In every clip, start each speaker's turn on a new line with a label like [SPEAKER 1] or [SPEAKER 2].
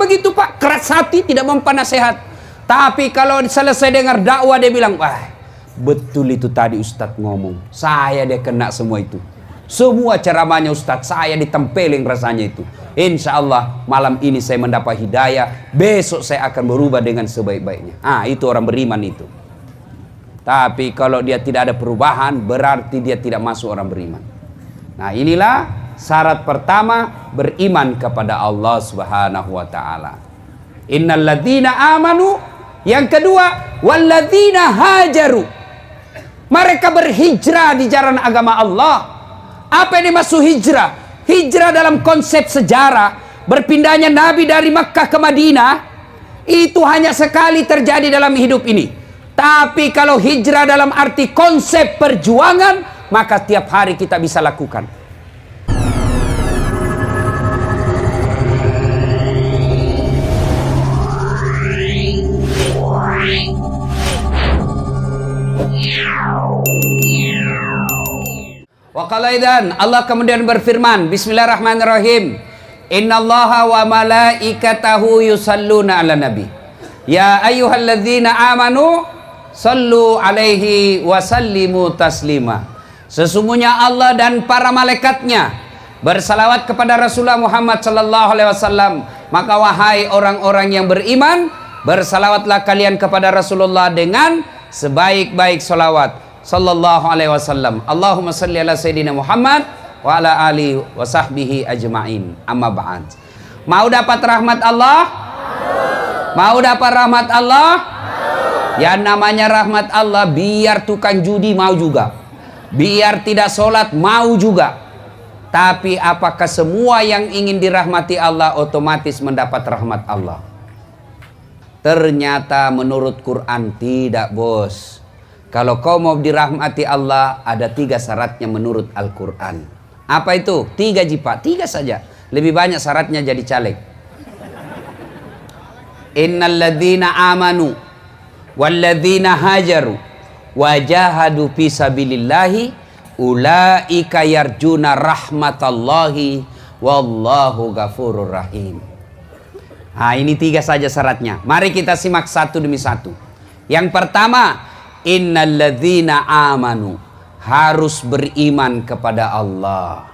[SPEAKER 1] begitu Pak, keras hati, tidak mempan nasihat. Tapi kalau selesai dengar dakwah dia bilang, wah betul itu tadi Ustadz ngomong, saya dia kena semua itu. Semua ceramahnya Ustadz, saya ditempelin rasanya itu. Insya Allah malam ini saya mendapat hidayah, besok saya akan berubah dengan sebaik-baiknya. Itu orang beriman itu. Tapi kalau dia tidak ada perubahan, berarti dia tidak masuk orang beriman. Nah inilah syarat pertama beriman kepada Allah Subhanahu wa ta'ala. Innal ladzina amanu. Yang kedua, walladzina hajaru. Mereka berhijrah di jalan agama Allah. Apa yang dimaksud hijrah? Hijrah dalam konsep sejarah, berpindahnya Nabi dari Makkah ke Madinah, itu hanya sekali terjadi dalam hidup ini. Tapi kalau hijrah dalam arti konsep perjuangan, maka tiap hari kita bisa lakukan. Wa qala idzan, Allah kemudian berfirman, bismillahirrahmanirrahim, innallaha wa malaikatahu yusalluna ala nabi ya ayyuhalladzina amanu sallu alaihi wa sallimu taslima. Sesungguhnya Allah dan para malaikatnya bersalawat kepada Rasulullah Muhammad sallallahu alaihi wasallam. Maka wahai orang-orang yang beriman, bersalawatlah kalian kepada Rasulullah dengan sebaik-baik salawat sallallahu alaihi wasallam. Allahumma salli ala sayyidina Muhammad wa ala alihi wa sahbihi ajma'in. Amma ba'd. Mau dapat rahmat Allah? Mau dapat rahmat Allah? Ya namanya rahmat Allah, biar tukang judi mau juga, biar tidak sholat mau juga. Tapi apakah semua yang ingin dirahmati Allah otomatis mendapat rahmat Allah? Ternyata menurut Quran tidak, bos. Kalau kau mau dirahmati Allah, ada 3 syaratnya menurut Al-Quran. Apa itu? 3 jipa, 3 saja. Lebih banyak syaratnya jadi caleg. Innal ladzina amanu walladzina hajaru wajahadu fi sabilillahi ulaika yarjuna rahmatallahi wallahu ghafurur rahim. Ini 3 saja syaratnya. Mari kita simak satu demi satu. Yang pertama, innalladzina amanu, harus beriman kepada Allah.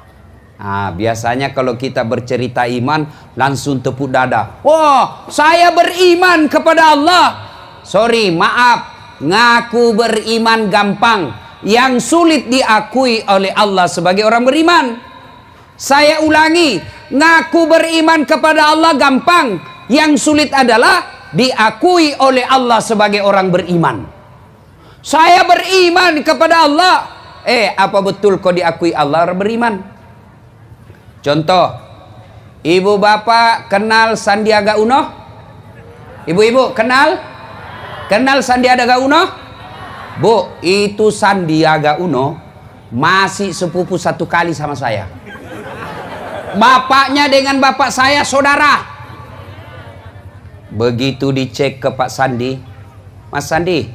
[SPEAKER 1] Biasanya kalau kita bercerita iman langsung tepuk dada. Wah, saya beriman kepada Allah. Sorry, maaf, ngaku beriman gampang. Yang sulit diakui oleh Allah sebagai orang beriman. Saya ulangi, ngaku beriman kepada Allah gampang. Yang sulit adalah diakui oleh Allah sebagai orang beriman. Saya beriman kepada Allah. Apa betul kau diakui Allah orang beriman? Contoh, ibu bapak kenal Sandiaga Uno? Ibu-ibu kenal? Kenal Sandiaga Uno? Bu, itu Sandiaga Uno masih sepupu 1 kali sama saya. Bapaknya dengan bapak saya saudara. Begitu dicek ke Pak Sandi, Mas Sandi,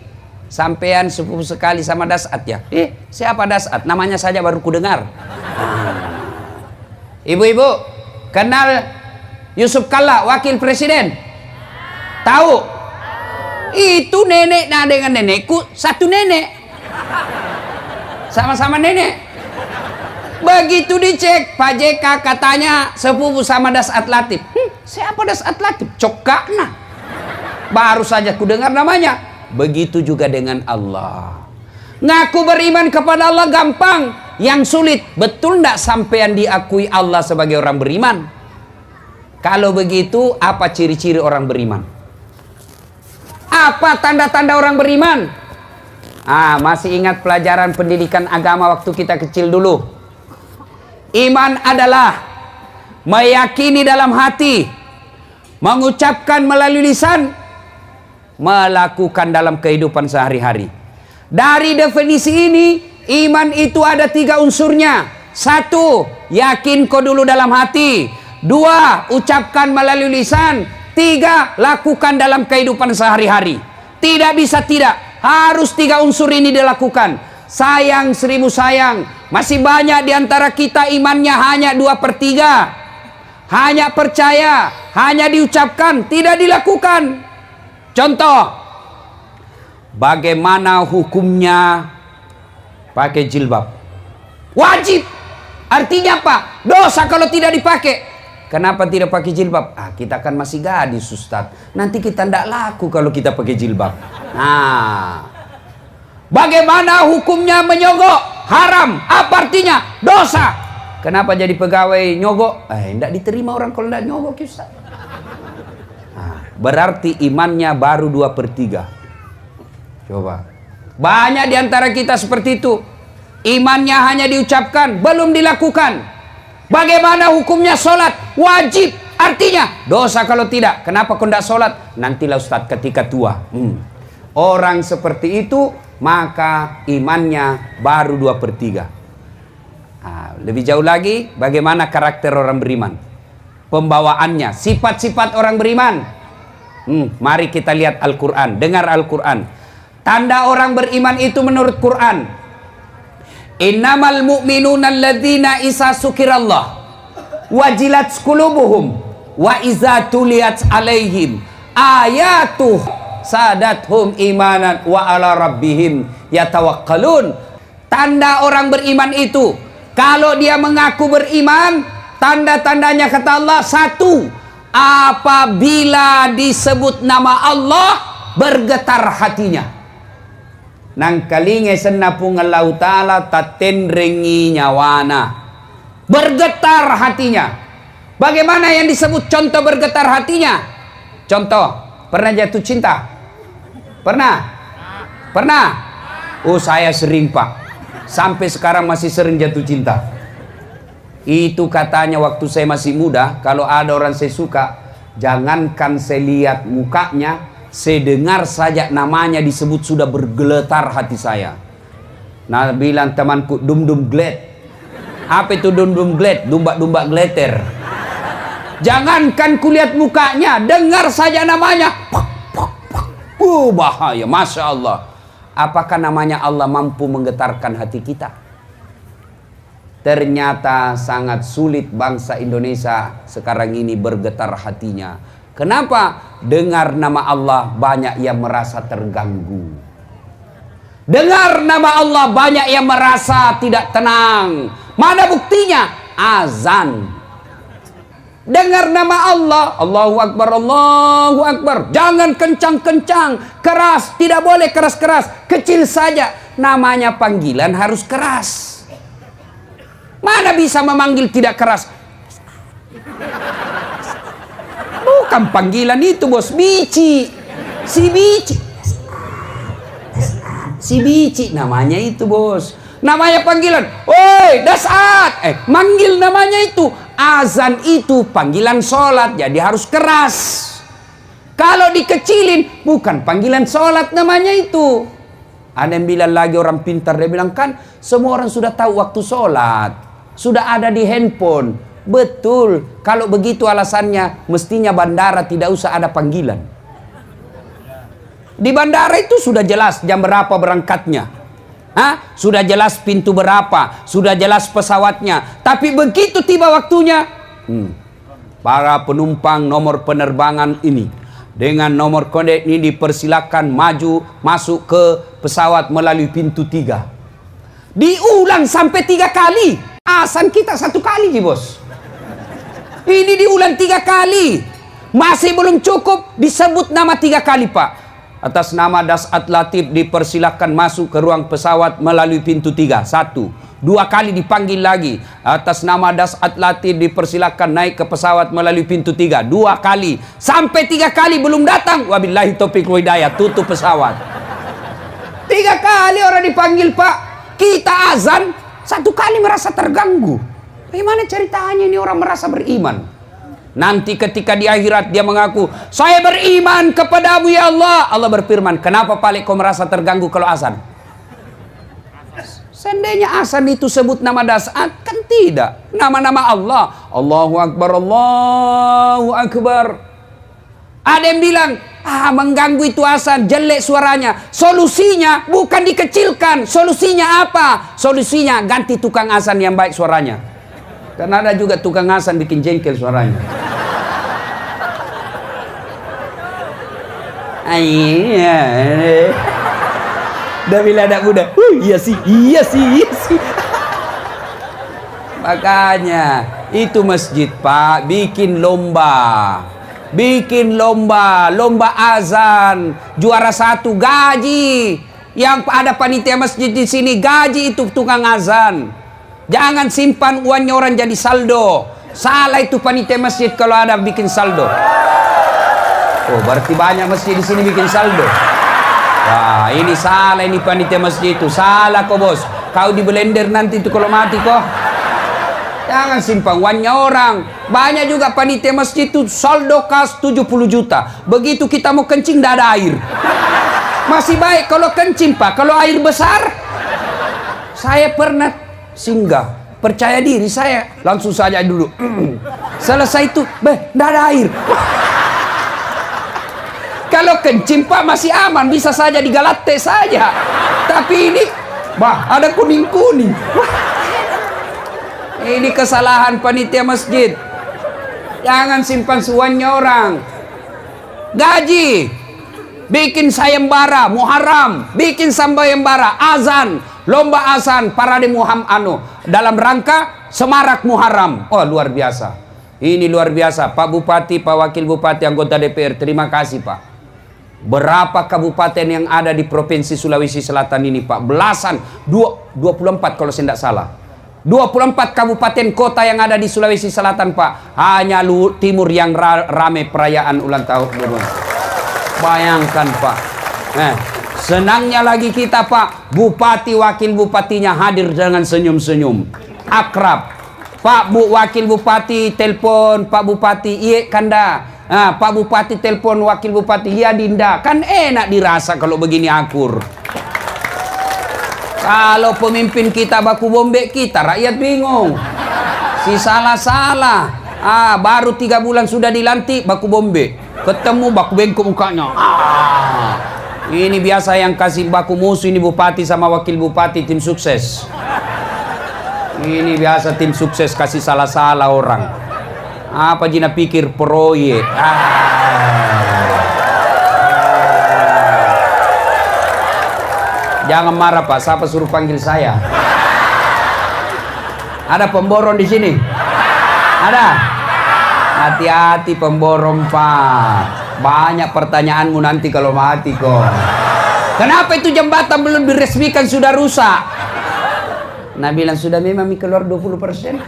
[SPEAKER 1] sampean sepupu sekali sama Dasat ya? Siapa Dasat? Namanya saja baru ku dengar. Ibu-ibu kenal Yusuf Kalla, wakil presiden? Tahu? Itu nenek dengan nenekku satu nenek. Sama-sama nenek. Begitu dicek Pak JK katanya sepupu sama Dasat Latif. Siapa Dasat Latif? Cokakna. Baru saja ku dengar namanya. Begitu juga dengan Allah. Ngaku beriman kepada Allah gampang. Yang sulit, betul tidak sampean diakui Allah sebagai orang beriman? Kalau begitu, apa ciri-ciri orang beriman? Apa tanda-tanda orang beriman? Masih ingat pelajaran pendidikan agama waktu kita kecil dulu? Iman adalah meyakini dalam hati, mengucapkan melalui lisan, melakukan dalam kehidupan sehari-hari. Dari definisi ini, iman itu ada 3 unsurnya. 1, yakin kau dulu dalam hati. 2, ucapkan melalui lisan. 3, lakukan dalam kehidupan sehari-hari. Tidak bisa tidak, harus 3 unsur ini dilakukan. Sayang 1000 sayang, masih banyak diantara kita imannya hanya 2/3. Hanya percaya, hanya diucapkan, tidak dilakukan. Contoh, bagaimana hukumnya pakai jilbab? Wajib. Artinya apa? Dosa kalau tidak dipakai. Kenapa tidak pakai jilbab? Kita kan masih gadis, Ustaz. Nanti kita tidak laku kalau kita pakai jilbab. Nah, bagaimana hukumnya menyogok? Haram. Apa artinya? Dosa. Kenapa jadi pegawai nyogok? Tidak diterima orang kalau tidak nyogok, Ustaz. Berarti imannya baru 2/3. Coba. Banyak di antara kita seperti itu. Imannya hanya diucapkan, belum dilakukan. Bagaimana hukumnya sholat? Wajib. Artinya dosa kalau tidak. Kenapa kau tidak sholat? Nantilah Ustaz ketika tua. Orang seperti itu, maka imannya baru 2/3. Lebih jauh lagi, bagaimana karakter orang beriman? Pembawaannya, sifat-sifat orang beriman. Mari kita lihat Al-Quran. Dengar Al-Quran. Tanda orang beriman itu menurut Quran. Innamal mu'minuna alladzina isa sukirallah wajilat qulubuhum wa iza tuliyat alaihim ayatuh sadathum imanan wa ala rabbihim yatawakkalun. Tanda orang beriman itu, kalau dia mengaku beriman, tanda-tandanya kata Allah, 1, apabila disebut nama Allah bergetar hatinya. Nang kalinge senapung Allah Ta'ala tatenrengi nyawana, bergetar hatinya. Bagaimana yang disebut contoh bergetar hatinya? Contoh, pernah jatuh cinta? Pernah? Pernah? Oh, saya sering, Pak. Sampai sekarang masih sering jatuh cinta. Itu katanya waktu saya masih muda, kalau ada orang saya suka, jangankan saya lihat mukanya, saya dengar saja namanya disebut sudah bergeletar hati saya. Nah, bilang temanku, dum-dum gled. Apa itu dum-dum gled? Dumba-dumba gleter. Jangankan kulihat mukanya, dengar saja namanya. Bahaya, Masya Allah. Apakah namanya Allah mampu menggetarkan hati kita? Ternyata sangat sulit bangsa Indonesia sekarang ini bergetar hatinya. Kenapa? Dengar nama Allah banyak yang merasa terganggu. Dengar nama Allah banyak yang merasa tidak tenang. Mana buktinya? Azan. Dengar nama Allah, Allahu Akbar, Allahu Akbar. Jangan kencang-kencang, keras, tidak boleh keras-keras, kecil saja. Namanya panggilan harus keras. Mana bisa memanggil tidak keras? Bukan panggilan itu, bos. Bici. Si bici. Si bici namanya itu, bos. Namanya panggilan. Oi, dasat. Manggil namanya itu. Azan itu panggilan sholat, jadi harus keras. Kalau dikecilin, bukan panggilan sholat namanya itu. Ada yang bilang lagi orang pintar, dia bilang kan semua orang sudah tahu waktu sholat. Sudah ada di handphone. Betul, kalau begitu alasannya mestinya bandara tidak usah ada panggilan. Di bandara itu sudah jelas jam berapa berangkatnya. Sudah jelas pintu berapa, sudah jelas pesawatnya. Tapi begitu tiba waktunya, para penumpang nomor penerbangan ini dengan nomor kode ini dipersilakan maju masuk ke pesawat melalui pintu 3. Diulang sampai 3 kali. Azan kita 1 kali, bos. Ini diulang 3 kali. Masih belum cukup, disebut nama 3 kali, Pak. Atas nama Dasat Latif dipersilakan masuk ke ruang pesawat melalui pintu 3. 1. 2 kali dipanggil lagi. Atas nama Dasat Latif dipersilakan naik ke pesawat melalui pintu 3. 2 kali. Sampai 3 kali belum datang. Wabillahi taufiq wal hidayah. Tutup pesawat. 3 kali orang dipanggil, Pak. Kita azan 1 kali merasa terganggu. Bagaimana ceritanya ini orang merasa beriman? Nanti ketika di akhirat dia mengaku, saya beriman kepadamu ya Allah. Allah berfirman, kenapa Pak kau merasa terganggu kalau azan? Seandainya azan itu sebut nama Dasat, kan tidak. Nama-nama Allah. Allahu Akbar, Allahu Akbar. Ada yang bilang, mengganggu itu azan, jelek suaranya. Solusinya bukan dikecilkan. Solusinya apa? Solusinya ganti tukang azan yang baik suaranya. Karena ada juga tukang azan bikin jengkel suaranya. Iya. Udah bila anak muda, iya sih, iya sih, iya sih. Makanya itu masjid Pak bikin lomba, lomba azan, juara 1 gaji. Yang ada panitia masjid di sini gaji itu tukang azan. Jangan simpan uangnya orang jadi saldo. Salah itu panitia masjid kalau ada bikin saldo. Oh berarti banyak masjid di sini bikin saldo. Wah ini salah, ini panitia masjid itu salah kok bos. Kau di blender nanti itu kalau mati kok. Jangan simpan uangnya orang. Banyak juga panitia masjid itu saldo kas 70 juta. Begitu kita mau kencing tidak ada air. Masih baik kalau kencing Pak. Kalau air besar, saya pernah singgah. Percaya diri saya. Langsung saja dulu. Selesai itu, tidak ada air. Kalau kencing Pak masih aman. Bisa saja digalate saja. Tapi ini, ada kuning-kuning. Ini kesalahan panitia masjid. Jangan simpan suannya orang. Gaji, bikin sayembara Muharram, bikin sayembara azan, lomba azan parade Muharram dalam rangka semarak Muharram. Oh luar biasa. Ini luar biasa. Pak Bupati, Pak Wakil Bupati, anggota DPR, terima kasih Pak. Berapa kabupaten yang ada di Provinsi Sulawesi Selatan ini Pak? Belasan, 24 kalau saya tidak salah. 24 kabupaten kota yang ada di Sulawesi Selatan Pak. Hanya timur yang rame perayaan ulang tahun. Bayangkan Pak. Senangnya lagi kita Pak, Bupati Wakil Bupatinya hadir dengan senyum-senyum, akrab. Pak Wakil Bupati telepon Pak Bupati, iya kanda. Pak Bupati telepon Wakil Bupati, iya Dinda. Kan enak dirasa kalau begini akur. Kalau pemimpin kita baku bombe kita, rakyat bingung. Si salah-salah. Baru 3 bulan sudah dilantik baku bombe. Ketemu baku bengkok mukanya. Ini biasa yang kasih baku musuh ini bupati sama wakil bupati tim sukses. Ini biasa tim sukses kasih salah-salah orang. Apa jina pikir proyek. Jangan marah Pak, siapa suruh panggil saya? Ada pemborong di sini? Ada? Hati-hati pemborong Pak. Banyak pertanyaanmu nanti kalau mati kok. Kenapa itu jembatan belum diresmikan sudah rusak? Nah bilang sudah memang keluar 20%.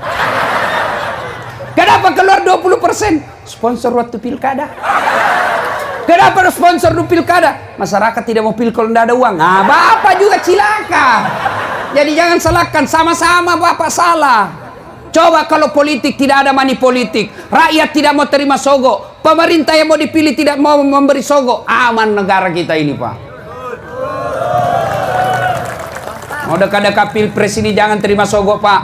[SPEAKER 1] Kenapa keluar 20%? Sponsor waktu pilkada. Kenapa sponsor di pilkada? Masyarakat tidak mau pil kalau tidak ada uang. Bapak juga cilaka. Jadi jangan salahkan, sama-sama Bapak salah. Coba kalau politik tidak ada money politik, rakyat tidak mau terima sogok, pemerintah yang mau dipilih tidak mau memberi sogok, aman negara kita ini Pak. Mau dekat-dekat pilpres ini jangan terima sogok Pak.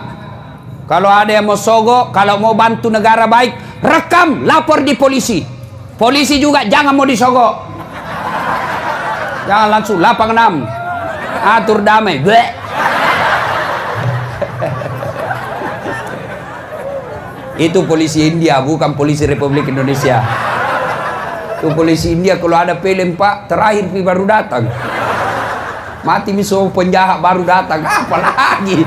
[SPEAKER 1] Kalau ada yang mau sogok, kalau mau bantu negara baik, rekam, lapor di polisi. Polisi juga jangan mau disogok. Jangan langsung lapang 6. Atur damai. Bleh. Itu polisi India, bukan polisi Republik Indonesia. Itu polisi India kalau ada film Pak, terakhir baru datang. Mati miso penjahat baru datang. Apalagi.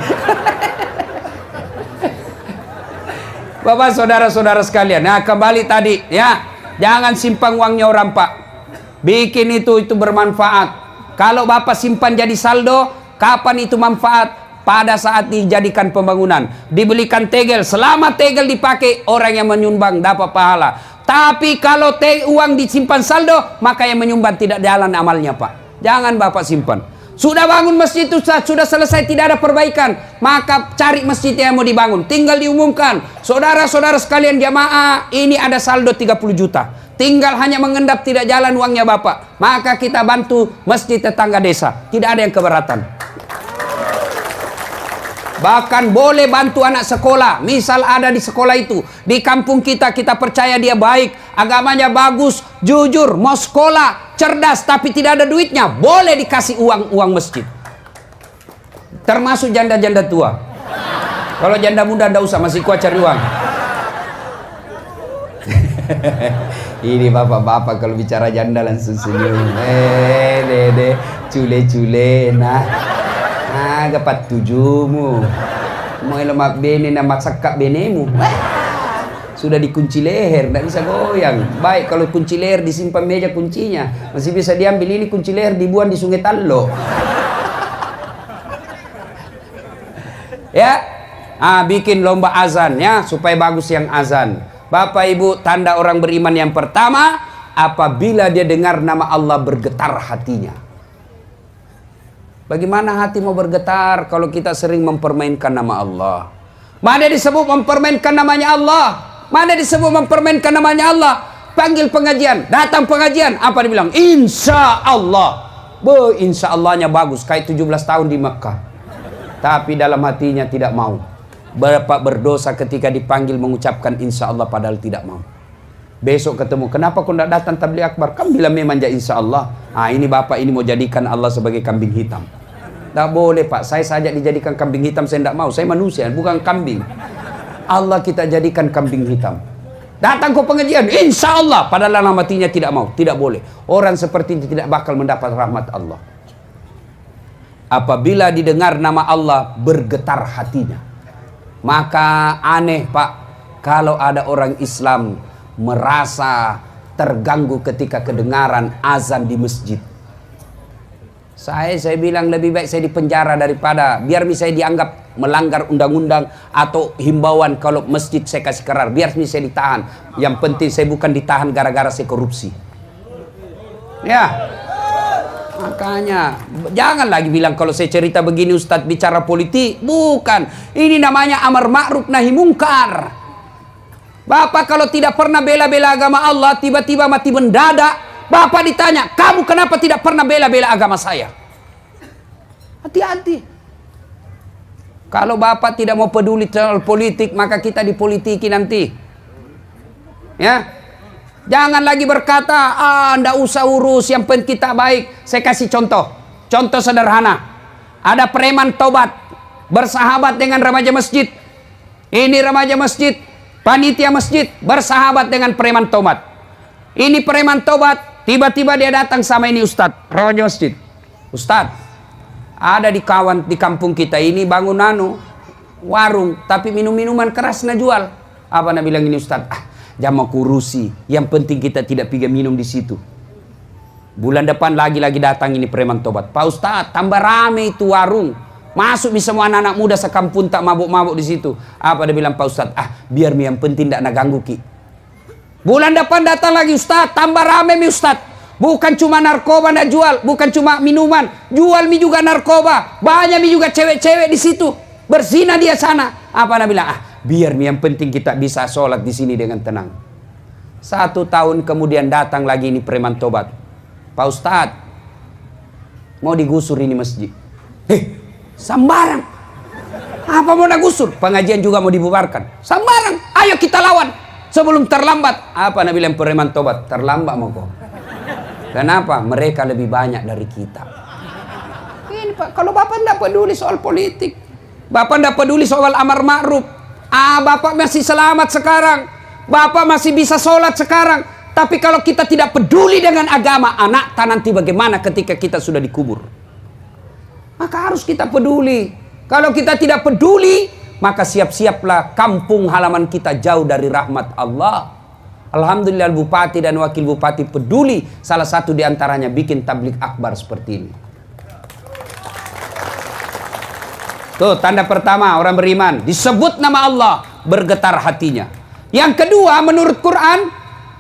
[SPEAKER 1] Bapak saudara-saudara sekalian, nah kembali tadi ya. Jangan simpan uangnya orang Pak. Bikin itu bermanfaat. Kalau Bapak simpan jadi saldo, kapan itu manfaat? Pada saat dijadikan pembangunan. Dibelikan tegel. Selama tegel dipakai, orang yang menyumbang dapat pahala. Tapi kalau uang disimpan saldo, maka yang menyumbang tidak jalan amalnya Pak. Jangan Bapak simpan. Sudah bangun masjid itu, sudah selesai tidak ada perbaikan, maka cari masjid yang mau dibangun. Tinggal diumumkan, saudara-saudara sekalian jamaah, ini ada saldo 30 juta. Tinggal hanya mengendap tidak jalan uangnya Bapak. Maka kita bantu masjid tetangga desa. Tidak ada yang keberatan. Bahkan boleh bantu anak sekolah. Misal ada di sekolah itu, di kampung kita, kita percaya dia baik, agamanya bagus, jujur, mau sekolah, cerdas, tapi tidak ada duitnya, boleh dikasih uang masjid. Termasuk janda-janda tua. Kalau janda muda tidak usah, masih kuat cari uang. Ini bapak-bapak kalau bicara janda langsung senyum. Dede, cule-cule, nah. Gapat tujumu. Mau lemak bene nama sekak benemu. Sudah dikunci leher, tidak bisa goyang. Baik kalau kunci leher disimpan meja kuncinya, masih bisa diambil. Ini kunci leher dibuang di Sungai Tallo. Ya, bikin lomba azan ya supaya bagus yang azan. Bapak Ibu, tanda orang beriman yang pertama, apabila dia dengar nama Allah bergetar hatinya. Bagaimana hati mau bergetar kalau kita sering mempermainkan nama Allah? Mana disebut mempermainkan namanya Allah? Mana disebut mempermainkan namanya Allah? Panggil pengajian, datang pengajian, apa dibilang? Insya Allah. Insya Allahnya bagus, kayak 17 tahun di Mekah. Tapi dalam hatinya tidak mau. Bapak berdosa ketika dipanggil mengucapkan insya Allah padahal tidak mau. Besok ketemu, kenapa kau tidak datang tabligh akbar? Kan bilang memang insya Allah. Ini bapak ini mau jadikan Allah sebagai kambing hitam. Tidak boleh Pak, saya saja dijadikan kambing hitam, saya tidak mau. Saya manusia, bukan kambing. Allah kita jadikan kambing hitam. Datang ke pengajian, insya Allah, padahal dalam hatinya tidak mau. Tidak boleh. Orang seperti ini tidak bakal mendapat rahmat Allah. Apabila didengar nama Allah, bergetar hatinya. Maka aneh Pak, kalau ada orang Islam merasa terganggu ketika kedengaran azan di masjid. Saya bilang lebih baik saya dipenjara daripada biar misalnya dianggap melanggar undang-undang atau himbauan. Kalau masjid saya kasih kerar, biar misalnya ditahan. Yang penting saya bukan ditahan gara-gara saya korupsi. Ya, makanya jangan lagi bilang kalau saya cerita begini Ustadz bicara politik. Bukan, ini namanya amar ma'ruf nahi mungkar. Bapak kalau tidak pernah bela-bela agama Allah, tiba-tiba mati mendadak, Bapak ditanya, kamu kenapa tidak pernah bela-bela agama saya? Hati-hati. Kalau Bapak tidak mau peduli soal politik, maka kita dipolitiki nanti. Ya, jangan lagi berkata, ndak usah urus, yang penting kita baik. Saya kasih contoh sederhana. Ada preman tobat, bersahabat dengan remaja masjid. Ini remaja masjid, panitia masjid, bersahabat dengan preman tobat. Ini preman tobat. Tiba-tiba dia datang sama ini Ustadz, remaja masjid. Ustadz, ada di kampung kita ini bangun warung, tapi minuman keras na jual. Apa nak bilang ini Ustadz? Jangan kurusi, yang penting kita tidak pergi minum di situ. Bulan depan lagi datang ini preman tobat. Pak Ustadz, tambah rame itu warung. Masuk bisa semua anak-anak muda sekampung tak mabuk-mabuk di situ. Apa dia bilang Pak Ustadz? Biar yang penting tidak nak ganggu ki. Bulan depan datang lagi Ustadz, tambah rame mi Ustadz. Bukan cuma narkoba nak jual, bukan cuma minuman, jual mi juga narkoba. Banyak mi juga cewek-cewek di situ. Berzina dia sana. Apa nak bilang? Biar mi yang penting kita bisa sholat di sini dengan tenang. 1 tahun kemudian datang lagi ini preman tobat. Pak Ustadz, mau digusur ini masjid. Sambarang. Apa mau digusur? Pengajian juga mau dibubarkan. Sambarang. Ayo kita lawan. Sebelum terlambat. Apa nak bilang preman tobat? Terlambat mau kok. Kenapa? Mereka lebih banyak dari kita. Ini Pak, kalau Bapak tidak peduli soal politik, Bapak tidak peduli soal amar ma'ruf, Bapak masih selamat sekarang, Bapak masih bisa sholat sekarang. Tapi kalau kita tidak peduli dengan agama, anak nanti bagaimana ketika kita sudah dikubur? Maka harus kita peduli. Kalau kita tidak peduli, maka siap-siaplah kampung halaman kita jauh dari rahmat Allah. Alhamdulillah bupati dan wakil bupati peduli. Salah satu diantaranya bikin tabligh akbar seperti ini. Tuh tanda pertama orang beriman. Disebut nama Allah, bergetar hatinya. Yang kedua menurut Quran,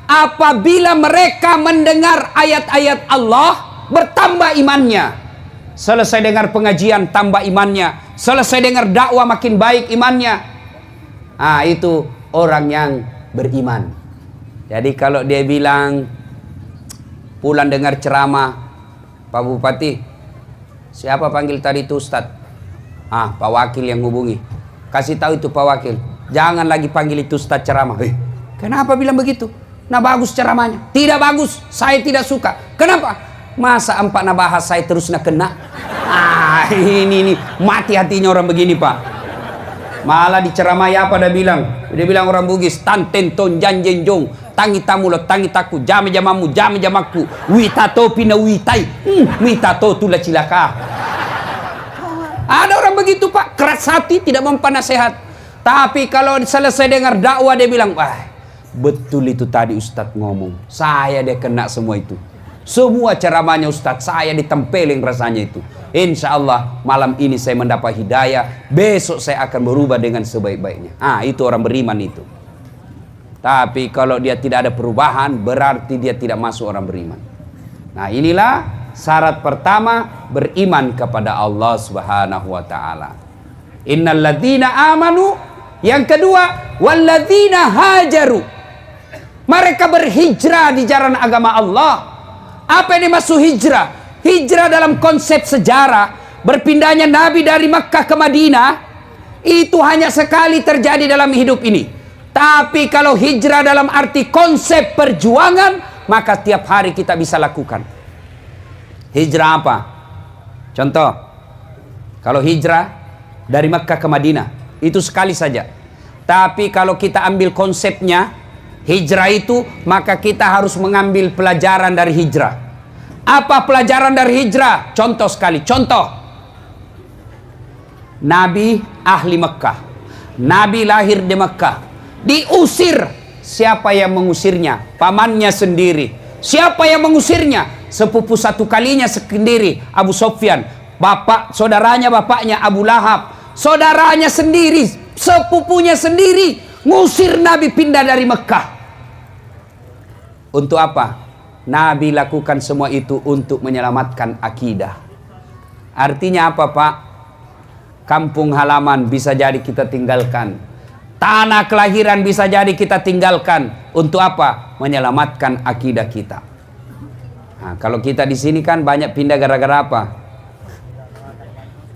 [SPEAKER 1] apabila mereka mendengar ayat-ayat Allah, bertambah imannya. Selesai dengar pengajian, tambah imannya. Selesai dengar dakwah, makin baik imannya. Itu orang yang beriman. Jadi kalau dia bilang pulang dengar ceramah, Pak Bupati, siapa panggil tadi itu Ustadz? Pak Wakil yang hubungi. Kasih tahu itu Pak Wakil, jangan lagi panggil itu Ustadz ceramah. Kenapa bilang begitu? Nah bagus ceramahnya. Tidak bagus, saya tidak suka. Kenapa? Masa empat na bahas saya terus nak kena? Ini mati hatinya orang begini Pak. Malah diceramai apa dia bilang? Dia bilang orang Bugis, tanten ton janjen jong. tangi tamu lo tangi taku, jame jamamu jame jamaku, witato pina witai, witato tula cilaka. Ada orang begitu Pak, keras hati, tidak mempan nasihat. Tapi kalau selesai dengar dakwah dia bilang, wah betul itu tadi Ustadz ngomong, saya dia kena semua itu. Semua ceramahnya Ustadz, saya ditempelin rasanya itu. Insya Allah malam ini saya mendapat hidayah, besok saya akan berubah dengan sebaik-baiknya. Itu orang beriman itu. Tapi kalau dia tidak ada perubahan, berarti dia tidak masuk orang beriman. Nah inilah syarat pertama beriman kepada Allah Subhanahu wa ta'ala. Innal ladzina amanu. Yang kedua, walladzina hajaru. Mereka berhijrah di jalan agama Allah. Apa yang dimaksud hijrah? Hijrah dalam konsep sejarah, berpindahnya Nabi dari Makkah ke Madinah, itu hanya sekali terjadi dalam hidup ini. Tapi kalau hijrah dalam arti konsep perjuangan, maka tiap hari kita bisa lakukan. Hijrah apa? Contoh, kalau hijrah dari Makkah ke Madinah, itu sekali saja. Tapi kalau kita ambil konsepnya, hijrah itu, maka kita harus mengambil pelajaran dari hijrah. Apa pelajaran dari hijrah? Contoh sekali, contoh. Nabi ahli Mekah. Nabi lahir di Mekah. Diusir. Siapa yang mengusirnya? Pamannya sendiri. Siapa yang mengusirnya? Sepupu satu kalinya sendiri, Abu Sofyan. Saudaranya bapaknya Abu Lahab. Saudaranya sendiri, sepupunya sendiri, ngusir Nabi pindah dari Mekah. Untuk apa? Nabi lakukan semua itu untuk menyelamatkan akidah. Artinya apa Pak? Kampung halaman bisa jadi kita tinggalkan. Tanah kelahiran bisa jadi kita tinggalkan. Untuk apa? Menyelamatkan akidah kita. Nah, kalau kita di sini kan banyak pindah gara-gara apa?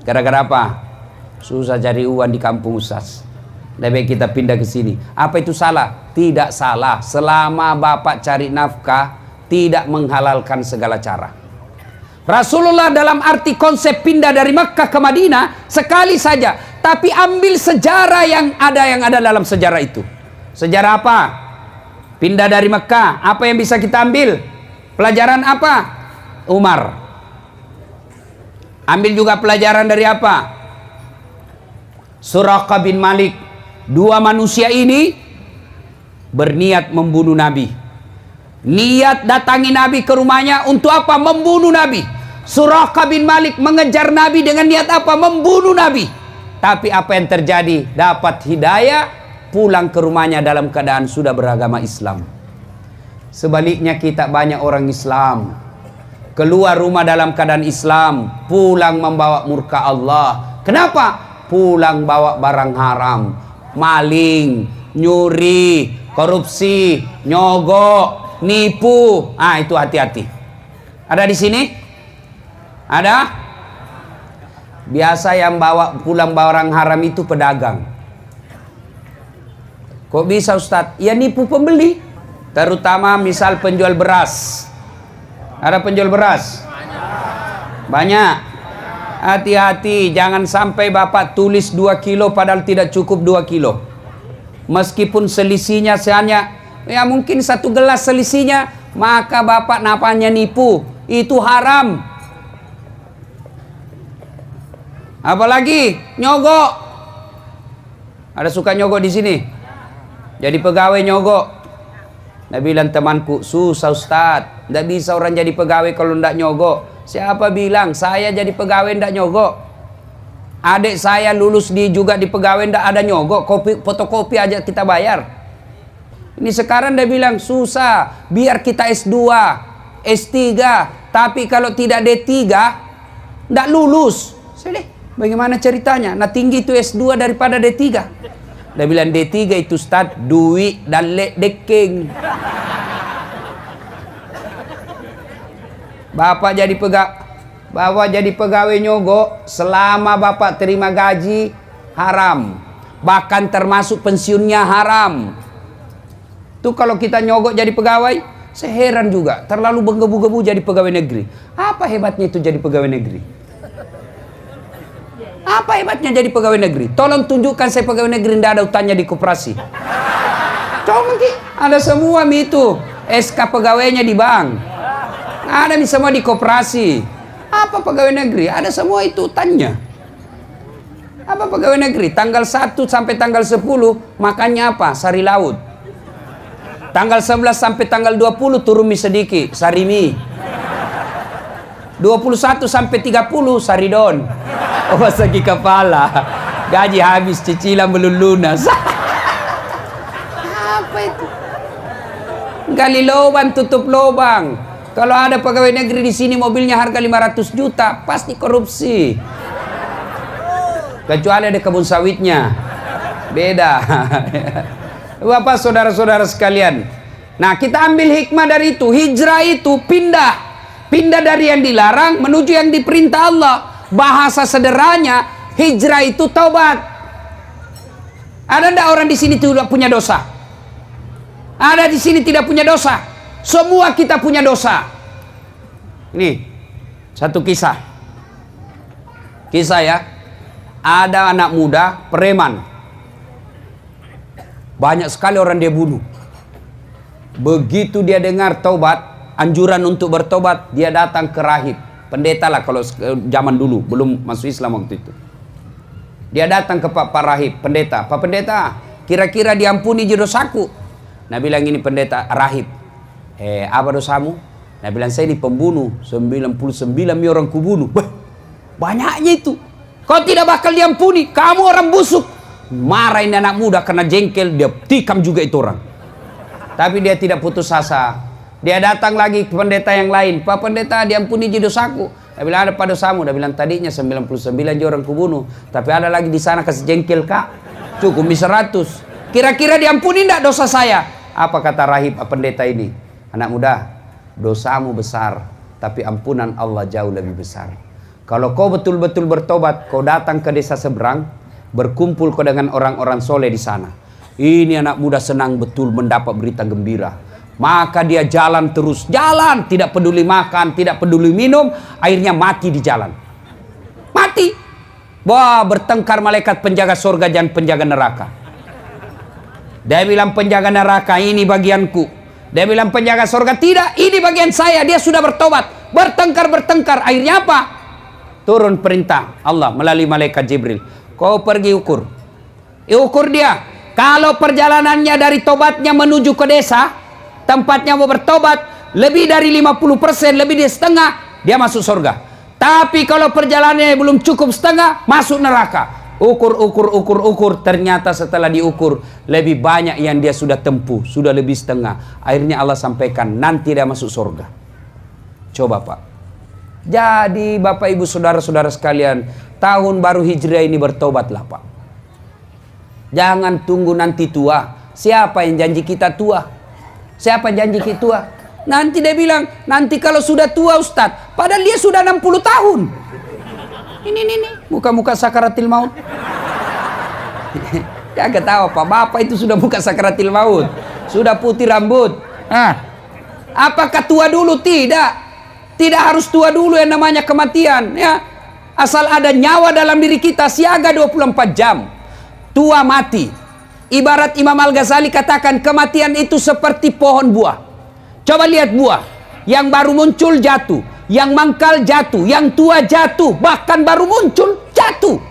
[SPEAKER 1] Gara-gara apa? Susah cari uang di kampung Ustaz. Lebih kita pindah ke sini. Apa itu salah? Tidak salah. Selama Bapak cari nafkah, tidak menghalalkan segala cara. Rasulullah dalam arti konsep pindah dari Makkah ke Madinah sekali saja. Tapi ambil sejarah yang ada dalam sejarah itu. Sejarah apa? Pindah dari Makkah. Apa yang bisa kita ambil? Pelajaran apa? Umar. Ambil juga pelajaran dari apa? Suraqah bin Malik. Dua manusia ini berniat membunuh Nabi. Niat datangi Nabi ke rumahnya untuk apa? Membunuh Nabi. Suraqah bin Malik mengejar Nabi dengan niat apa? Membunuh Nabi. Tapi apa yang terjadi? Dapat hidayah, pulang ke rumahnya dalam keadaan sudah beragama Islam. Sebaliknya kita banyak orang Islam, keluar rumah dalam keadaan Islam, pulang membawa murka Allah. Kenapa? Pulang bawa barang haram, maling, nyuri, korupsi, nyogok, nipu. Itu hati-hati. Ada di sini? Ada? Biasa yang bawa pulang barang haram itu pedagang. Kok bisa Ustadz? Ya nipu pembeli. Terutama misal penjual beras. Ada penjual beras? Banyak. Hati-hati, jangan sampai Bapak tulis 2 kilo padahal tidak cukup 2 kilo. Meskipun selisihnya hanya ya mungkin 1 gelas selisihnya, maka Bapak napanya nipu. Itu haram. Apalagi nyogok. Ada suka nyogok di sini? Jadi pegawai nyogok. Nah bilang temanku, susah Ustadz, tidak bisa orang jadi pegawai kalau tidak nyogok. Siapa bilang saya jadi pegawai tidak nyogok? Adik saya lulus juga di pegawai tidak ada nyogok, fotokopi aja kita bayar. Ini sekarang dia bilang susah, biar kita S2, S3, tapi kalau tidak D3 tidak lulus. Sedih, bagaimana ceritanya? Nah tinggi itu S2 daripada D3. Dia bilang D3 itu Ustadz, duit dan deking. Bapak jadi pegawai nyogok, selama Bapak terima gaji haram. Bahkan termasuk pensiunnya haram. Tuh kalau kita nyogok jadi pegawai, saya heran juga, terlalu menggebu-gebu jadi pegawai negeri. Apa hebatnya itu jadi pegawai negeri? Apa hebatnya jadi pegawai negeri? Tolong tunjukkan saya pegawai negeri tidak ada utangnya di koperasi. Tolong Ada semua itu. SK pegawainya di bank. Ada semua di koperasi. Apa pegawai negeri? Ada semua itu tanya. Apa pegawai negeri? Tanggal 1 sampai tanggal 10 makannya apa? Sari laut. Tanggal 11 sampai tanggal 20 turun mie sedikit, sari mie. 21 sampai 30 saridon. Oh, sakit kepala. Gaji habis, cicilan belum lunas. Apa itu? Gali lubang, tutup lubang. Kalau ada pegawai negeri di sini mobilnya harga 500 juta, pasti korupsi. Kecuali ada kebun sawitnya. Beda. Bapak saudara-saudara sekalian. Nah, kita ambil hikmah dari itu. Hijrah itu pindah. Pindah dari yang dilarang menuju yang diperintah Allah. Bahasa sederhananya, hijrah itu taubat. Ada enggak orang di sini tidak punya dosa? Ada di sini tidak punya dosa? Semua kita punya dosa. Ini satu kisah. Kisah ya. Ada anak muda preman. Banyak sekali orang dia bunuh. Begitu dia dengar taubat, anjuran untuk bertobat, dia datang ke rahib. Pendeta lah kalau zaman dulu, belum masuk Islam waktu itu. Dia datang ke Pak Rahib, pendeta. Pak Pendeta, kira-kira diampuni dosaku? Nah bilang ini pendeta rahib. Apa dosamu? Nah bilang saya ini pembunuh. 99 orang kubunuh. Banyaknya itu. Kau tidak bakal diampuni. Kamu orang busuk. Marah ini anak muda karena jengkel. Dia tikam juga itu orang. Tapi dia tidak putus asa. Dia datang lagi ke pendeta yang lain. Pak Pendeta, diampuni dosaku. Dia bilang, ada apa dosamu? Dia bilang, tadinya 99 orang kubunuh. Tapi ada lagi di sana kasih jengkel kak. Cukup 100. Kira-kira diampuni enggak dosa saya? Apa kata rahib pendeta ini? Anak muda, dosamu besar, tapi ampunan Allah jauh lebih besar. Kalau kau betul-betul bertobat, kau datang ke desa seberang, berkumpul kau dengan orang-orang soleh di sana. Ini anak muda senang betul mendapat berita gembira. Maka dia jalan terus, jalan, tidak peduli makan, tidak peduli minum, akhirnya mati di jalan. Mati. Wah, bertengkar malaikat penjaga surga dan penjaga neraka. Dia bilang penjaga neraka, ini bagianku. Dia bilang penjaga surga, tidak, ini bagian saya. Dia sudah bertobat. Bertengkar. Akhirnya apa? Turun perintah Allah melalui malaikat Jibril. Kau pergi ukur. Ukur dia. Kalau perjalanannya dari tobatnya menuju ke desa, tempatnya mau bertobat, lebih dari 50%, lebih dari setengah, dia masuk surga. Tapi kalau perjalanannya belum cukup setengah, masuk neraka. Ukur. Ternyata setelah diukur, lebih banyak yang dia sudah tempuh, sudah lebih setengah. Akhirnya Allah sampaikan, nanti dia masuk surga. Coba Pak. Jadi Bapak Ibu Saudara-saudara sekalian, tahun baru Hijriah ini bertobatlah Pak. Jangan tunggu nanti tua. Siapa yang janji kita tua? Siapa yang janji kita tua? Nanti dia bilang, nanti kalau sudah tua Ustadz, padahal dia sudah 60 tahun. Ini, muka-muka sakaratil maut. Ya ketawa Pak, Bapak itu sudah muka sakaratil maut. Sudah putih rambut. Apakah tua dulu? Tidak. Tidak harus tua dulu yang namanya kematian. Ya. Asal ada nyawa dalam diri kita, siaga 24 jam. Tua mati. Ibarat Imam Al-Ghazali katakan, kematian itu seperti pohon buah. Coba lihat buah. Yang baru muncul jatuh, yang mangkal jatuh, yang tua jatuh, bahkan baru muncul jatuh.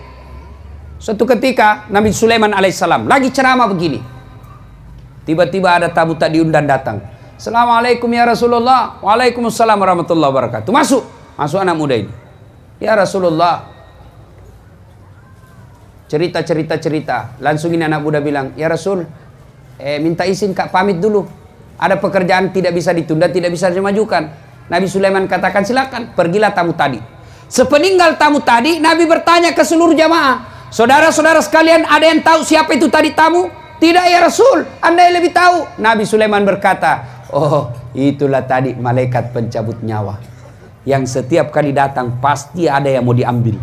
[SPEAKER 1] Suatu ketika Nabi Sulaiman alaihissalam lagi ceramah begini. Tiba-tiba ada tamu tak diundang datang. Assalamualaikum ya Rasulullah. Waalaikumsalam warahmatullahi wabarakatuh. Masuk anak muda ini. Ya Rasulullah. Cerita. Langsung ini anak muda bilang, ya Rasul, minta izin kak pamit dulu. Ada pekerjaan tidak bisa ditunda, tidak bisa dimajukan. Nabi Sulaiman katakan, silakan, pergilah tamu tadi. Sepeninggal tamu tadi, Nabi bertanya ke seluruh jamaah, saudara-saudara sekalian, ada yang tahu siapa itu tadi tamu? Tidak ya Rasul, Anda yang lebih tahu. Nabi Sulaiman berkata, oh itulah tadi malaikat pencabut nyawa, yang setiap kali datang pasti ada yang mau diambil,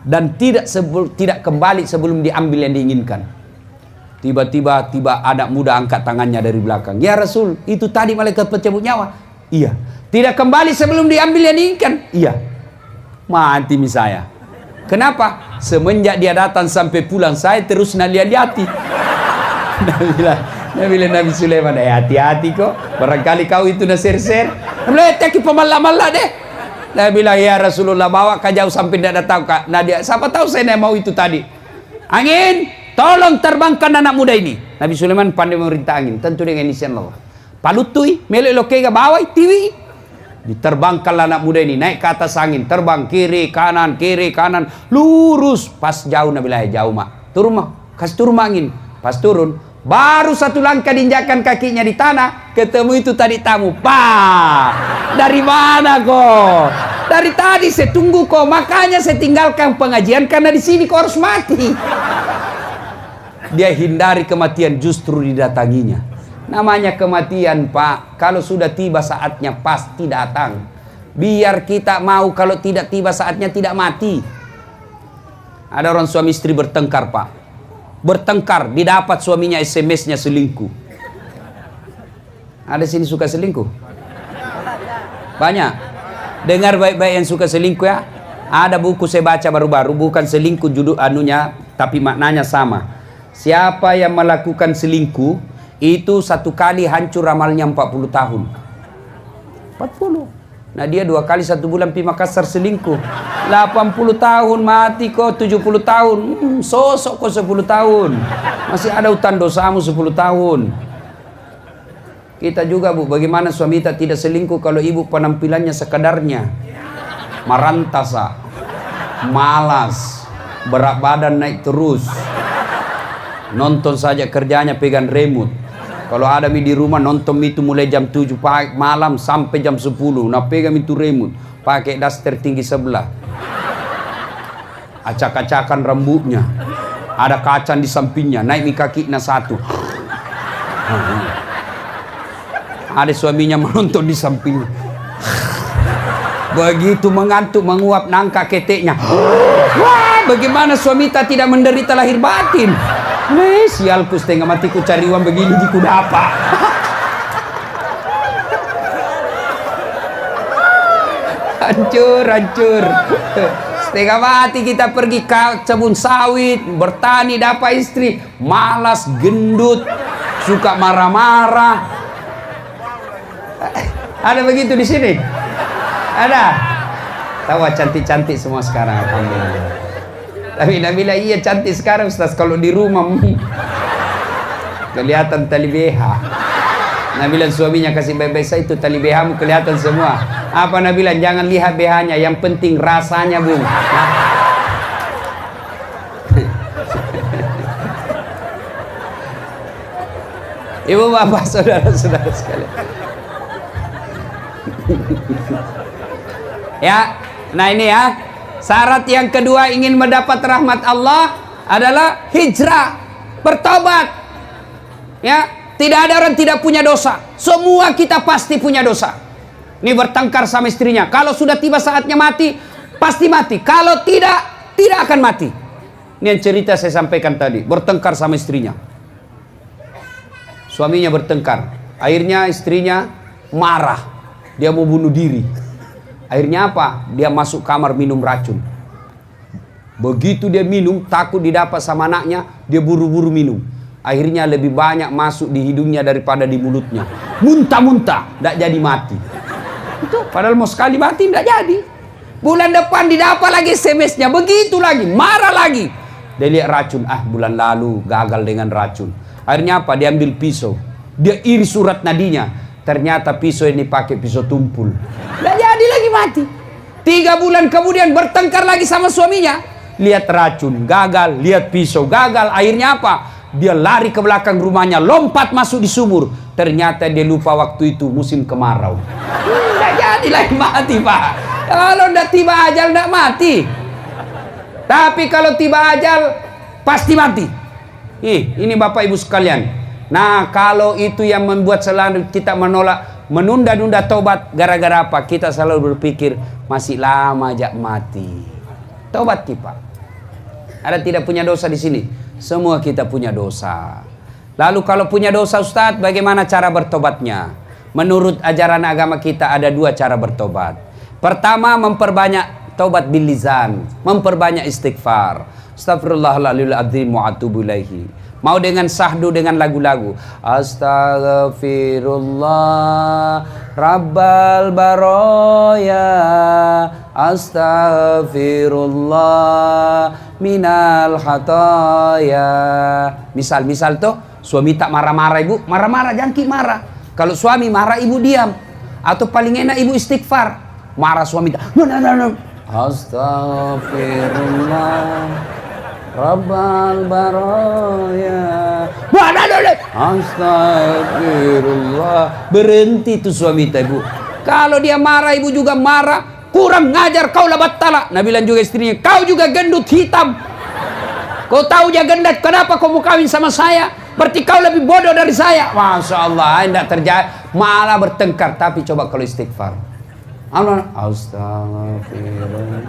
[SPEAKER 1] dan tidak kembali sebelum diambil yang diinginkan. Tiba-tiba anak muda angkat tangannya dari belakang. Ya Rasul, itu tadi malaikat pencabut nyawa. Iya. Tidak kembali sebelum diambil yang diinginkan. Iya. Mati saya. Kenapa? Semenjak dia datang sampai pulang, saya terus nalihat-lihati. Dia bilang, Nabi Sulaiman, hati-hati kok. Barangkali kau itu naser-ser. Nabi Taki pemalah-malah deh. Nabi bilang, ya Rasulullah, bawa kau jauh sampai tidak tahu kak. Nah dia, siapa tahu saya mau itu tadi. Angin, tolong terbangkan anak muda ini. Nabi Sulaiman pandai memerintah angin. Tentu dengan izin Allah. Palutui, melek lokega bawa tiwi. Diterbangkanlah anak muda ini, naik ke atas angin, terbang kiri kanan, lurus. Pas jauh Nabi bilang, jauh mak, turun mak, kasih turun angin. Pas turun, baru satu langkah diinjakkan kakinya di tanah, ketemu itu tadi tamu. Pak, dari mana kok? Dari tadi saya tunggu kok, makanya saya tinggalkan pengajian karena di sini kok harus mati. Dia hindari kematian, justru didatanginya. Namanya kematian Pak, kalau sudah tiba saatnya pasti datang. Biar kita mau, kalau tidak tiba saatnya tidak mati. Ada orang suami istri bertengkar Pak. Bertengkar, didapat suaminya SMS-nya selingkuh. Ada sini suka selingkuh? Banyak. Dengar baik-baik yang suka selingkuh ya. Ada buku saya baca baru-baru, bukan selingkuh judul anunya, tapi maknanya sama. Siapa yang melakukan selingkuh, itu satu kali hancur amalnya 40 tahun. 40. Nah dia 2 kali 1 bulan pi Makassar selingkuh. 80 tahun mati kok, 70 tahun. Sosok kok 10 tahun. Masih ada utang dosamu 10 tahun. Kita juga Bu, bagaimana suami kita tidak selingkuh kalau ibu penampilannya sekadarnya. Marantasa. Malas. Berat badan naik terus. Nonton saja kerjanya pegang remote. Kalau ada di rumah nonton itu mulai jam 7 malam sampai jam 10. Nah pegang itu remote. Pakai daster tinggi sebelah. Acak-acakan rambutnya. Ada kaca di sampingnya. Naik di kakinya 1. Ada suaminya menonton di sampingnya. Begitu mengantuk menguap nangka keteknya. Wah, bagaimana suami tak tidak menderita lahir batin. Sialku setengah matiku cari uang begini di kudapa. Hancur. Setengah mati kita pergi ke kebun sawit, bertani, dapat istri, malas, gendut, suka marah-marah. Ada begitu di sini? Ada? Tahu cantik-cantik semua sekarang, alhamdulillah. Tapi Nabi bilang iya cantik sekarang Ustaz, kalau di rumah kelihatan tali BH. Nabi bilang suaminya kasih baik-baik saya itu tali BH-mu kelihatan semua. Apa Nabi bilang jangan lihat BH-nya, yang penting rasanya Bung. Ibu bapak saudara-saudara sekalian. Ya, nah ini ya. Syarat yang kedua ingin mendapat rahmat Allah adalah hijrah, bertobat. Ya, tidak ada orang tidak punya dosa. Semua kita pasti punya dosa. Ini bertengkar sama istrinya. Kalau sudah tiba saatnya mati, pasti mati. Kalau tidak akan mati. Ini yang cerita saya sampaikan tadi. Bertengkar sama istrinya. Suaminya bertengkar. Akhirnya istrinya marah. Dia mau bunuh diri. Akhirnya apa? Dia masuk kamar minum racun. Begitu dia minum, takut didapat sama anaknya, dia buru-buru minum. Akhirnya lebih banyak masuk di hidungnya daripada di mulutnya. Muntah-muntah, tidak jadi mati. Itu padahal mau sekali mati, tidak jadi. Bulan depan didapat lagi SMS-nya, begitu lagi, marah lagi. Dia lihat racun, bulan lalu gagal dengan racun. Akhirnya apa? Dia ambil pisau. Dia iri surat nadinya. Ternyata pisau ini pakai pisau tumpul. Tidak jadi lagi mati. 3 bulan kemudian bertengkar lagi sama suaminya. Lihat racun, gagal. Lihat pisau, gagal. Akhirnya apa? Dia lari ke belakang rumahnya, lompat masuk di sumur. Ternyata dia lupa waktu itu musim kemarau. Tidak jadi lagi mati Pak. Kalau tidak tiba ajal tidak mati. Tapi kalau tiba ajal pasti mati. Ini Bapak Ibu sekalian. Nah kalau itu yang membuat selalu kita menolak, menunda-nunda tobat, gara-gara apa? Kita selalu berpikir masih lama ajak mati. Tobat Pak. Ada tidak punya dosa di sini? Semua kita punya dosa. Lalu kalau punya dosa Ustadz, bagaimana cara bertobatnya? Menurut ajaran agama kita ada 2 cara bertobat. Pertama, memperbanyak taubat bil lisan, memperbanyak istighfar. Astagfirullahaladzim wa atubu ilaihi. Mau dengan sahdu, dengan lagu-lagu. Astaghfirullah Rabbal Baroya, Astaghfirullah minal khataya. Misal tuh, suami tak marah-marah ibu, marah-marah, jangki marah. Kalau suami marah ibu diam. Atau paling enak ibu istighfar. Marah suami tak, no. Astaghfirullah Rabbal Baroya, Astagfirullah. Berhenti tuh suami ibu. Kalau dia marah ibu juga marah. Kurang ngajar kau lah battala. Nabi bilang juga istrinya, kau juga gendut hitam. Kau tahu dia gendut, kenapa kau mau kawin sama saya? Berarti kau lebih bodoh dari saya. Masya Allah, tidak terjadi, malah bertengkar. Tapi coba kalau istighfar, Astagfirullah,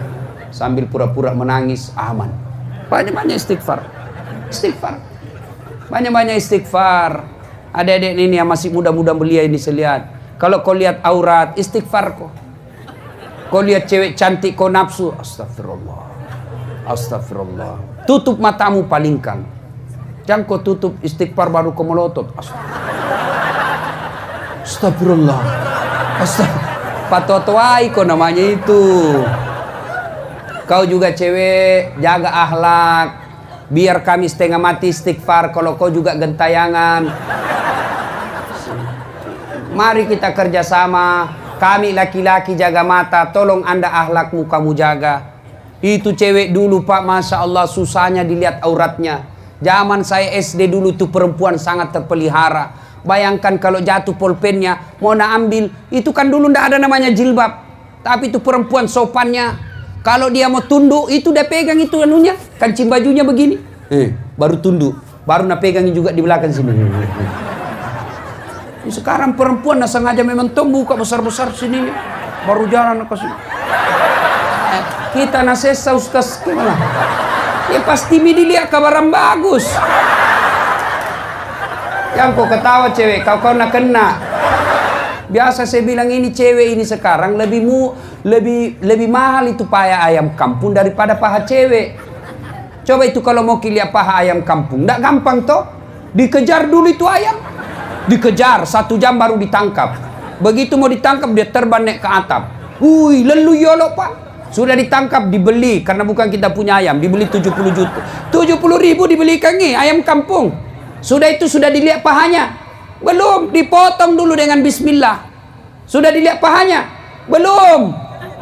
[SPEAKER 1] sambil pura-pura menangis, aman. Banyak-banyak istighfar. Banyak-banyak istighfar. Adik-adik ini yang masih muda-muda belia ini selihat. Kalau kau lihat aurat, istighfar kau. Kau lihat cewek cantik, kau nafsu, astagfirullah. Astagfirullah. Tutup matamu, palingkan. Jangan kau tutup, istighfar baru kau melotot. Astagfirullah. Patotoai kau namanya itu. Kau juga cewek, jaga akhlak. Biar kami setengah mati istighfar kalau kau juga gentayangan. Mari kita kerjasama. Kami laki-laki jaga mata, tolong anda akhlakmu kamu jaga. Itu cewek dulu Pak, Masya Allah susahnya dilihat auratnya. Zaman saya SD dulu tuh perempuan sangat terpelihara. Bayangkan kalau jatuh pulpennya, mau nak ambil, itu kan dulu ndak ada namanya jilbab. Tapi itu perempuan sopannya. Kalau dia mau tunduk, itu dia pegang itu anunya, kancing bajunya begini. Baru tunduk, baru nak pegang juga di belakang sini. Sekarang perempuan nak sengaja memang buka besar-besar sini, baru jalan ke sini. Kita nasesa Ustaz gimana? Ya pasti dilihat kabaran bagus. Yang kau ketawa cewek, kau nak kena. Biasa saya bilang ini cewek ini sekarang lebih mahal itu paha ayam kampung daripada paha cewek. Coba itu kalau mau lihat paha ayam kampung, nggak gampang toh. Dikejar dulu itu ayam, dikejar 1 jam baru ditangkap. Begitu mau ditangkap dia terbang naik ke atap. Lelu yolo Pak. Sudah ditangkap, dibeli karena bukan kita punya ayam, dibeli 70 juta. 70.000 dibelikan nih ayam kampung. Sudah itu sudah dilihat pahanya. Belum, dipotong dulu dengan bismillah. Sudah dilihat pahanya? Belum.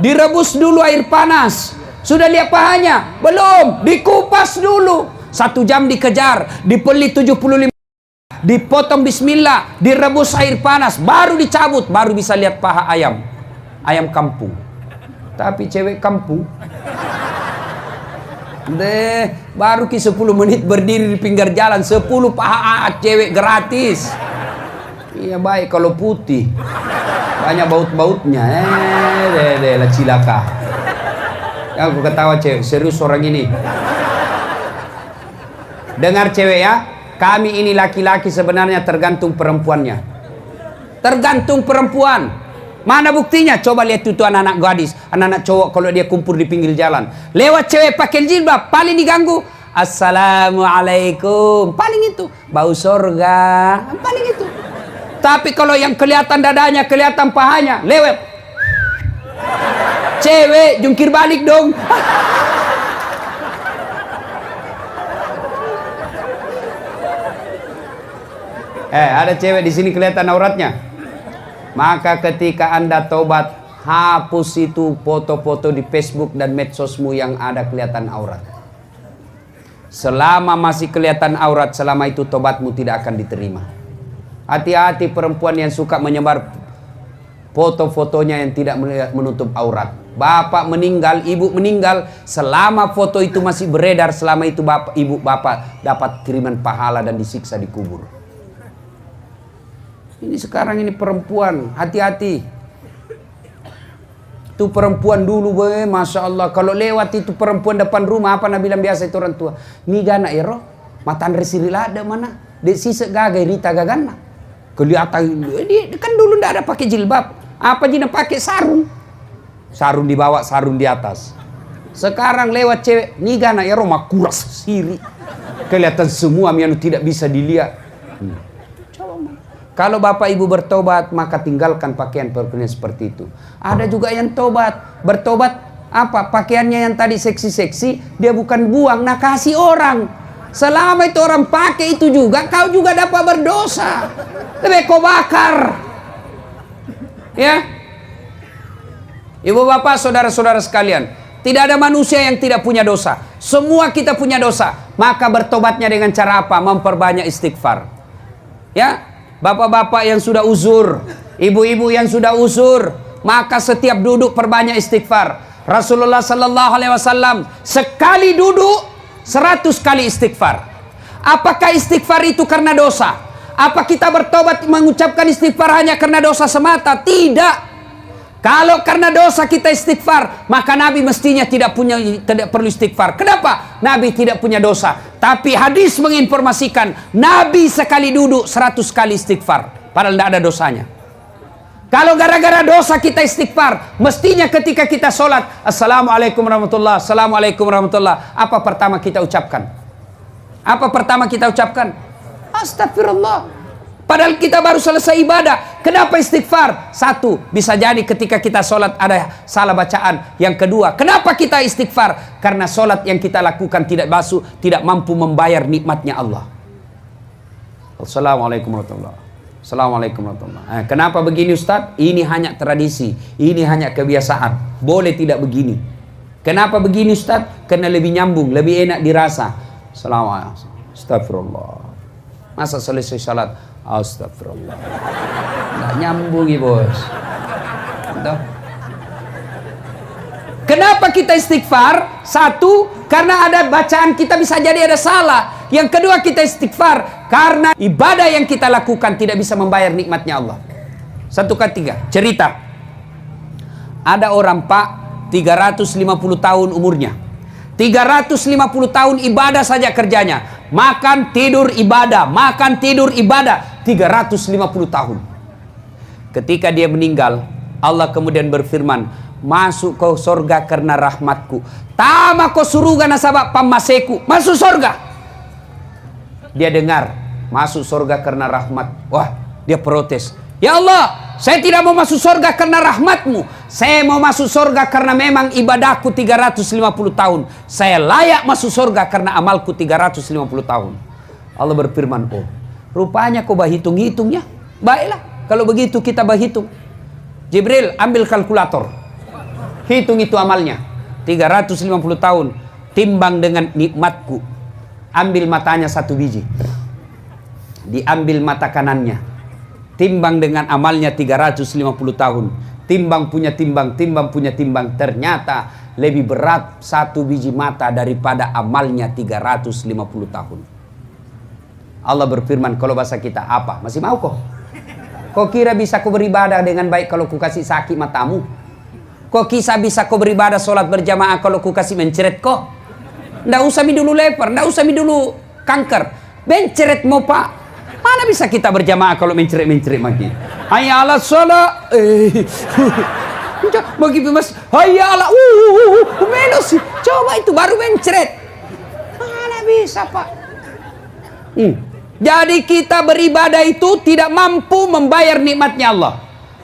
[SPEAKER 1] Direbus dulu air panas. Sudah lihat pahanya? Belum. Dikupas dulu. 1 jam dikejar, dipeli 75. Dipotong bismillah, direbus air panas, baru dicabut, baru bisa lihat paha ayam. Ayam kampung. Tapi cewek kampung baru 10 menit berdiri di pinggir jalan, 10 paha cewek gratis. Iya baik kalau putih, banyak baut-bautnya. Lah cilaka. Aku ketawa cewek, serius orang ini. Dengar cewek ya, kami ini laki-laki sebenarnya tergantung perempuannya. Tergantung perempuan. Mana buktinya? Coba lihat itu anak-anak gadis, anak-anak cowok kalau dia kumpul di pinggir jalan. Lewat cewek pakai jilbab, paling diganggu. Assalamualaikum. Paling itu. Bau sorga. Paling itu. Tapi kalau yang kelihatan dadanya, kelihatan pahanya, lewat. Cewek, jungkir balik dong. Ada cewek di sini kelihatan auratnya. Maka ketika Anda tobat, hapus itu foto-foto di Facebook dan medsosmu yang ada kelihatan aurat. Selama masih kelihatan aurat, selama itu tobatmu tidak akan diterima. Hati-hati perempuan yang suka menyebar foto-fotonya yang tidak menutup aurat. Bapak meninggal, ibu meninggal, selama foto itu masih beredar, selama itu bapak, ibu, bapak dapat kiriman pahala dan disiksa di kubur. Ini sekarang ini perempuan, hati-hati. Itu perempuan dulu, Masya Allah. Kalau lewat itu perempuan depan rumah, apa Nabi bilang biasa itu orang tua. Ni gana ero, matan resirila ada mana? Dek sisa gagai rita gagana. Kelihatan, dia kan dulu ndak ada pakai jilbab. Apa jina pakai sarung? Sarung di bawah, sarung di atas. Sekarang lewat cewek, ni gana ero makuras siri. Kelihatan semua yang tidak bisa dilihat. Kalau bapak ibu bertobat, maka tinggalkan pakaian seperti itu. Ada juga yang bertobat apa? Pakaiannya yang tadi seksi-seksi, dia bukan buang, nah kasih orang. Selama itu orang pakai itu juga, kau juga dapat berdosa. Lebih kau bakar. Ya. Ibu bapak, saudara-saudara sekalian, tidak ada manusia yang tidak punya dosa. Semua kita punya dosa. Maka bertobatnya dengan cara apa? Memperbanyak istighfar. Ya. Bapak-bapak yang sudah uzur, ibu-ibu yang sudah uzur, maka setiap duduk perbanyak istighfar. Rasulullah sallallahu alaihi wasallam sekali duduk 100 kali istighfar. Apakah istighfar itu karena dosa? Apa kita bertobat mengucapkan istighfar hanya karena dosa semata? Tidak. Kalau karena dosa kita istighfar, maka Nabi mestinya tidak perlu istighfar. Kenapa? Nabi tidak punya dosa. Tapi hadis menginformasikan Nabi sekali duduk 100 kali istighfar, padahal tidak ada dosanya. Kalau gara-gara dosa kita istighfar, mestinya ketika kita sholat, Assalamualaikum warahmatullah, Assalamualaikum warahmatullah, apa pertama kita ucapkan? Apa pertama kita ucapkan? Astagfirullah. Padahal kita baru selesai ibadah. Kenapa istighfar? Satu, bisa jadi ketika kita sholat ada salah bacaan. Yang kedua, kenapa kita istighfar? Karena sholat yang kita lakukan tidak mampu membayar nikmatnya Allah. Assalamualaikum warahmatullahi wabarakatuh. Assalamualaikum warahmatullahi wabarakatuh. Kenapa begini Ustaz? Ini hanya tradisi. Ini hanya kebiasaan. Boleh tidak begini. Kenapa begini Ustaz? Karena lebih nyambung, lebih enak dirasa. Assalamualaikum. Astagfirullah. Masa selesai sholat? Astagfirullah. Nggak nyambung ya bos. Kenapa kita istighfar? Satu, karena ada bacaan kita bisa jadi ada salah. Yang kedua, kita istighfar karena ibadah yang kita lakukan tidak bisa membayar nikmatnya Allah. Satu ketiga, cerita. Ada orang pak 350 tahun umurnya. 350 tahun ibadah saja kerjanya. Makan, tidur, ibadah. Makan, tidur, ibadah. 350 tahun. Ketika dia meninggal, Allah kemudian berfirman, masuk kau surga karena rahmatku. Tama kau suruga nasabak pamaseku. Masuk surga. Dia dengar, masuk surga karena rahmat. Wah, dia protes. Ya Allah, saya tidak mau masuk surga karena rahmatmu. Saya mau masuk surga karena memang ibadahku 350 tahun. Saya layak masuk surga karena amalku 350 tahun. Allah berfirman, oh, rupanya kau berhitung-hitungnya. Baiklah, kalau begitu kita berhitung. Jibril, ambil kalkulator. Hitung itu amalnya. 350 tahun. Timbang dengan nikmatku. Ambil matanya 1 biji. Diambil mata kanannya. Timbang dengan amalnya 350 tahun. Timbang punya timbang, timbang punya timbang. Ternyata lebih berat 1 biji mata daripada amalnya 350 tahun. Allah berfirman, kalau bahasa kita apa? Masih mau kok? Kau kira bisa kau beribadah dengan baik kalau ku kasih sakit matamu? Kau kisah bisa kau beribadah sholat berjamaah kalau ku kasih menceret kok? Nggak usah mi dulu leper, nggak usah mi dulu kanker. Menceret mau pak. Mana bisa kita berjamaah kalau menceret-menceret lagi? Hayya ala sholat. Bagi mas, hayya ala melos. Coba itu baru menceret. Mana bisa pak? Jadi kita beribadah itu tidak mampu membayar nikmatnya Allah.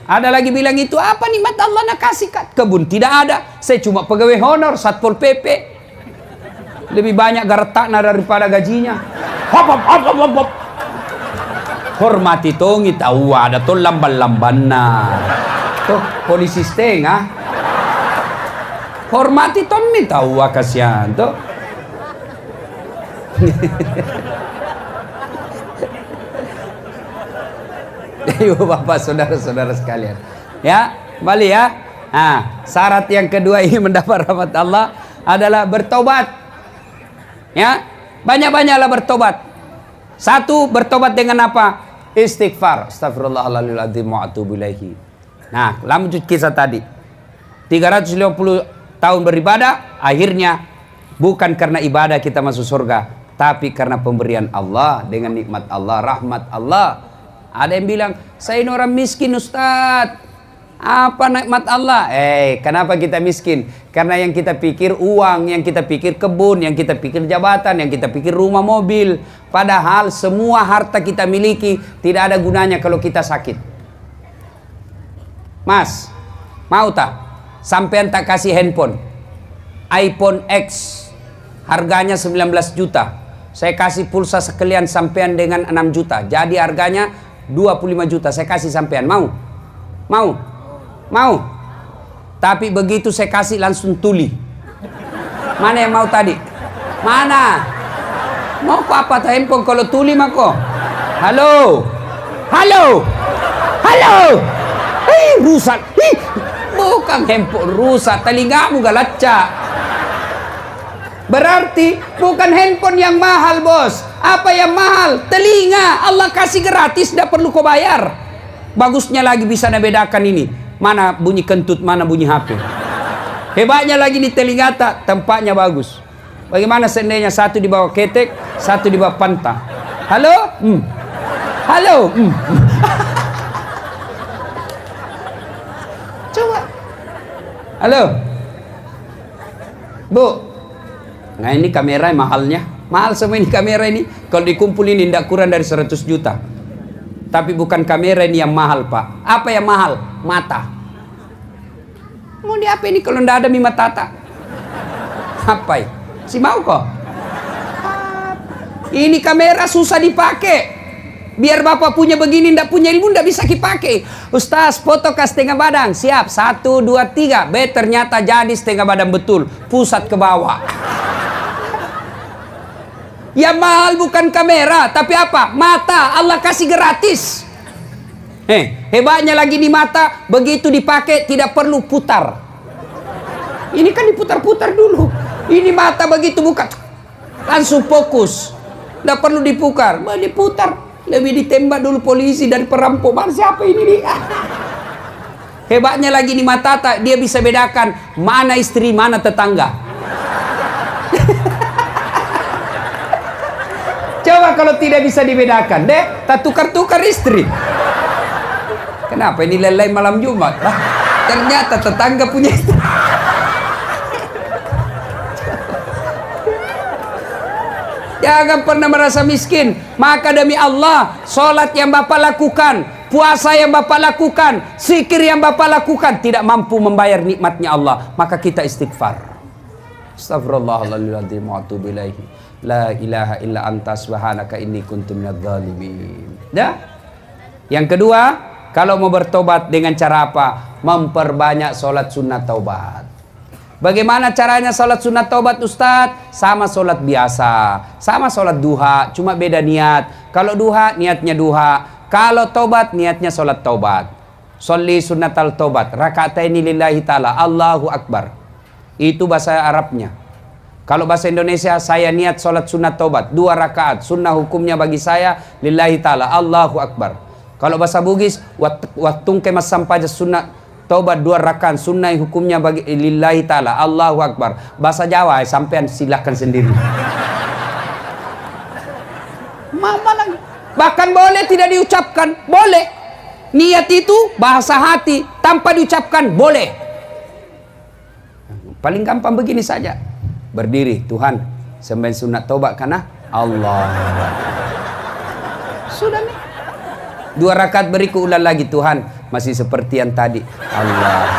[SPEAKER 1] Ada lagi bilang itu apa nikmat Allah nak kasih kat kebun? Tidak ada. Saya cuma pegawai honor Satpol PP. Lebih banyak gartakna daripada gajinya. Hop hop hop hop hop. Hormati tongi tahu ada tuh lamban-lamban tuh polisi setengah. Hormati Tommy tahu kasihan tuh. Ibu bapak saudara-saudara sekalian, ya kembali ya. Nah, syarat yang kedua ini mendapat rahmat Allah adalah bertobat. Ya, banyak-banyaklah bertobat. Satu, bertobat dengan apa? Istighfar. Astagfirullahaladzim wa atubu ilaihi. Nah, lanjut kisah tadi. 350 tahun beribadah, akhirnya bukan karena ibadah kita masuk surga, tapi karena pemberian Allah dengan nikmat Allah, rahmat Allah. Ada yang bilang, saya ini orang miskin Ustaz. Apa nikmat Allah? Kenapa kita miskin? Karena yang kita pikir uang, yang kita pikir kebun, yang kita pikir jabatan, yang kita pikir rumah mobil. Padahal semua harta kita miliki tidak ada gunanya kalau kita sakit. Mas, mau tak? Sampean tak kasih handphone iPhone X, harganya 19 juta. Saya kasih pulsa sekalian sampean dengan 6 juta. Jadi harganya 25 juta. Saya kasih sampean. Mau? Mau? Mau? Tapi begitu saya kasih langsung tuli. Mana yang mau tadi? Mana? Mau kok apa handphone kalau tuli mah kok? Halo? Halo? Halo? Rusak. Bukan handphone rusak. Telingamu galacca. Berarti bukan handphone yang mahal, bos. Apa yang mahal? Telinga. Allah kasih gratis, tidak perlu kau bayar. Bagusnya lagi bisa membedakan ini. Mana bunyi kentut, mana bunyi HP. Hebatnya lagi di telinga tak, tempatnya bagus. Bagaimana seandainya satu di bawah ketek, satu di bawah panta. Halo? Halo? Coba. Halo? Bu? Nah ini kamera mahalnya. Mahal semua ini kamera ini. Kalau dikumpulin tidak kurang dari 100 juta. Tapi bukan kamera ini yang mahal, Pak. Apa yang mahal? Mata. Mau di apa ini kalau tidak ada mima tata? Apa ya? Si mau kok? Ini kamera susah dipakai. Biar bapak punya begini, tidak punya ilmu, tidak bisa dipakai. Ustaz, foto ke setengah badan. Siap, 1, 2, 3. Ternyata jadi setengah badan betul. Pusat ke bawah. Ya mahal bukan kamera, tapi apa? Mata. Allah kasih gratis. Hebatnya lagi di mata, begitu dipakai tidak perlu putar. Ini kan diputar-putar dulu. Ini mata begitu buka, langsung fokus. Tidak perlu diputar. Diputar. Lebih ditembak dulu polisi dari perampok. Bang, siapa ini nih? Hebatnya lagi di mata, dia bisa bedakan mana istri, mana tetangga. Coba kalau tidak bisa dibedakan, dek, tak tukar-tukar istri. Kenapa ini lelai malam Jumat? Ternyata tetangga punya istri. Jangan pernah merasa miskin. Maka demi Allah, sholat yang bapak lakukan, puasa yang bapak lakukan, zikir yang bapak lakukan tidak mampu membayar nikmatnya Allah. Maka kita istighfar. Astagfirullahaladzim wa atubu ilaihi. La ilaha illa anta subhanaka inni kuntu minadz zalimin. Dah? Yang kedua, kalau mau bertobat dengan cara apa? Memperbanyak sholat sunat taubat. Bagaimana caranya sholat sunat taubat, Ustadz? Sama sholat biasa, sama sholat duha, cuma beda niat. Kalau duha, niatnya duha. Kalau taubat, niatnya sholat taubat. Sholli sunnatal taubat, raka'ataini lillahi ta'ala, Allahu Akbar. Itu bahasa Arabnya. Kalau bahasa Indonesia, saya niat sholat sunat taubat 2 rakaat, sunnah hukumnya bagi saya lillahi ta'ala, Allahu Akbar. Kalau bahasa Bugis, watung kemas sampaja sunat taubat 2 rakaat, sunnah hukumnya bagi lillahi ta'ala, Allahu Akbar. Bahasa Jawa, sampean silahkan sendiri. Mama lagi. Bahkan boleh tidak diucapkan, boleh. Niat itu bahasa hati, tanpa diucapkan, boleh. Paling gampang begini saja. Berdiri, Tuhan, sembahyang sunat taubat karena Allah. Sudah nih. 2 rakaat berikut ulang lagi, Tuhan, masih seperti yang tadi. Allah.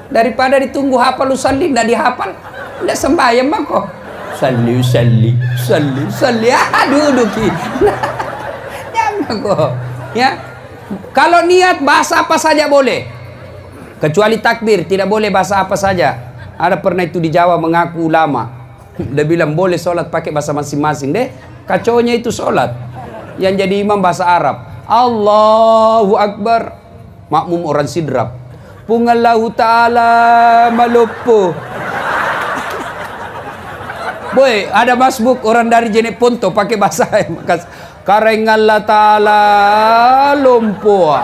[SPEAKER 1] Daripada ditunggu hafal usalli, tidak dihafal, tidak sembahyang mah kok. Salli, salli, salli, salli. Duduk. Jangan kok. Ya. Kalau niat bahasa apa saja boleh, kecuali takbir tidak boleh bahasa apa saja. Ada pernah itu di Jawa mengaku ulama, dia bilang boleh sholat pakai bahasa masing-masing. Deh, kacaunya itu sholat yang jadi imam bahasa Arab, Allahu Akbar, makmum orang sidrap, pungallahu ta'ala malupu. Boy, ada masbuk orang dari Jeneponto pakai bahasa Karengalla ta'ala lumpur.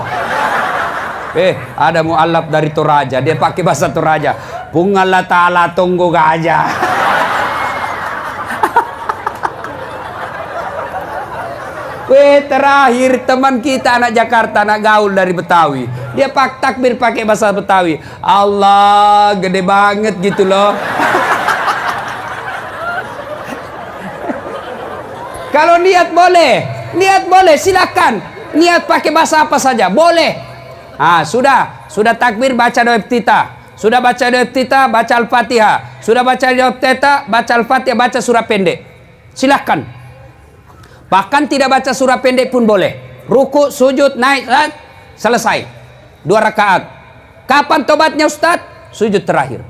[SPEAKER 1] Ada mu'allaf dari Toraja, dia pakai bahasa Toraja, Pungalla ta'ala tunggu gajah. Weh, terakhir teman kita anak Jakarta, anak gaul dari Betawi. Dia pak takbir pakai bahasa Betawi. Allah, gede banget gitu loh. Kalau niat boleh, silakan. Niat pakai bahasa apa saja, boleh. Ah, sudah takbir baca doa iftitah. Sudah baca doa iftitah, baca Al-Fatihah. Sudah baca doa iftitah, baca Al-Fatihah, baca surah pendek. Silakan. Bahkan tidak baca surah pendek pun boleh. Ruku, sujud, naik, selesai. 2 rakaat. Kapan tobatnya Ustaz? Sujud terakhir.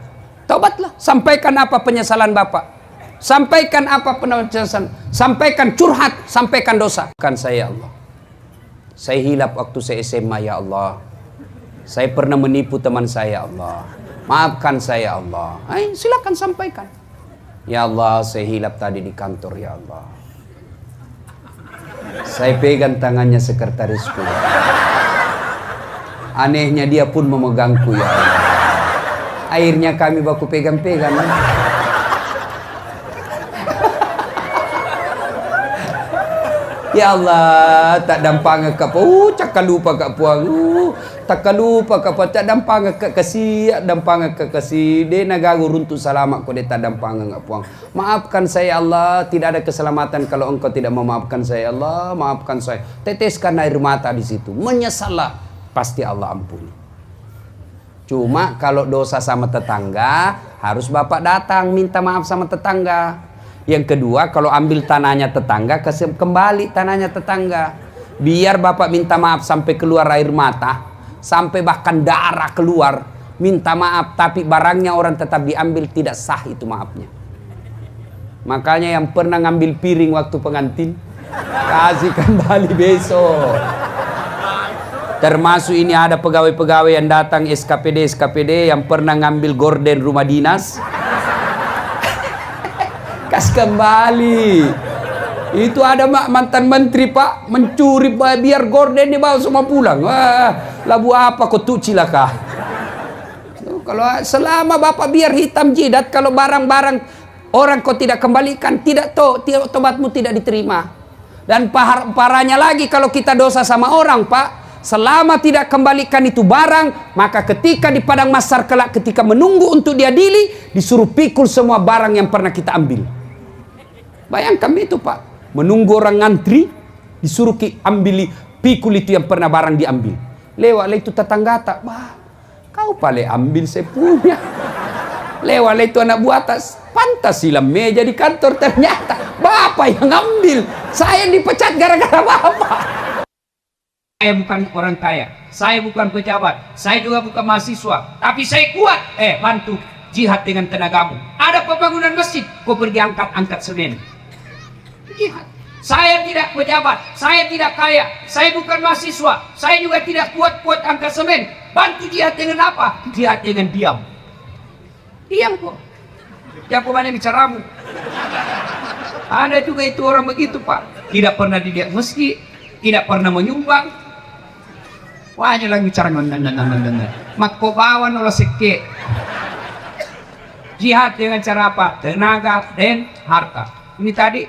[SPEAKER 1] Tobatlah. Sampaikan apa penyesalan Bapak. Sampaikan apa penyesalan. Sampaikan curhat. Sampaikan dosa. Kan saya, ya Allah, saya hilap waktu saya SMA, ya Allah. Saya pernah menipu teman saya, ya Allah. Maafkan saya, ya Allah. Silakan sampaikan. Ya Allah, saya hilap tadi di kantor, ya Allah. Saya pegang tangannya sekretarisku. Anehnya dia pun memegangku, ya Allah. Akhirnya kami baku pegang-pegang. Ya Allah, tak dampang ke apa. Cakap lupa ke puang. Tak lupa ke apa. Tak dampang ke kasih. Dampang ke kasih. Dia nagagu runtuh selamat ko dia tak dampang ke puang. Maafkan saya Allah. Tidak ada keselamatan kalau engkau tidak memaafkan saya Allah. Maafkan saya. Teteskan air mata di situ. Menyesallah. Pasti Allah ampuni. Cuma kalau dosa sama tetangga, harus Bapak datang minta maaf sama tetangga. Yang kedua, kalau ambil tanahnya tetangga, kembali tanahnya tetangga. Biar Bapak minta maaf sampai keluar air mata, sampai bahkan darah keluar, minta maaf, tapi barangnya orang tetap diambil, tidak sah itu maafnya. Makanya yang pernah ngambil piring waktu pengantin, kasih kembali besok. Termasuk ini ada pegawai-pegawai yang datang SKPD yang pernah ngambil gorden rumah dinas, kasih kembali. Itu ada mantan menteri Pak mencuri biar gorden dibawa semua pulang. Wah, labu apa kau tuh cilaka. Kalau selama Bapak biar hitam jidat, kalau barang-barang orang kau tidak kembalikan, tidak tobatmu tidak diterima. Dan parahnya lagi kalau kita dosa sama orang Pak, selama tidak kembalikan itu barang, maka ketika di padang mahsyar kelak ketika menunggu untuk diadili, disuruh pikul semua barang yang pernah kita ambil. Bayangkan itu Pak, menunggu orang ngantri, disuruh ambil pikul itu yang pernah barang diambil. Lewatlah itu tetangga tak, wah kau pale ambil saya punya. Lewatlah itu anak buah atas, pantas silam meja di kantor, ternyata Bapak yang ambil. Saya dipecat gara-gara Bapak. Saya bukan orang kaya, saya bukan pejabat, saya juga bukan mahasiswa, tapi saya kuat. Bantu jihad dengan tenagamu. Ada pembangunan masjid, kau pergi angkat semen. Jihad. Saya tidak pejabat, saya tidak kaya, saya bukan mahasiswa, saya juga tidak kuat angkat semen. Bantu jihad dengan apa? Jihad dengan diam. Diam kok. Jangan kau banyak bicaramu. Ada juga itu orang begitu Pak, tidak pernah dilihat meski, tidak pernah menyumbang. Wajah lagi bicara mak kau bawa nolak seke. Jihad dengan cara apa? Tenaga dan harta. Ini tadi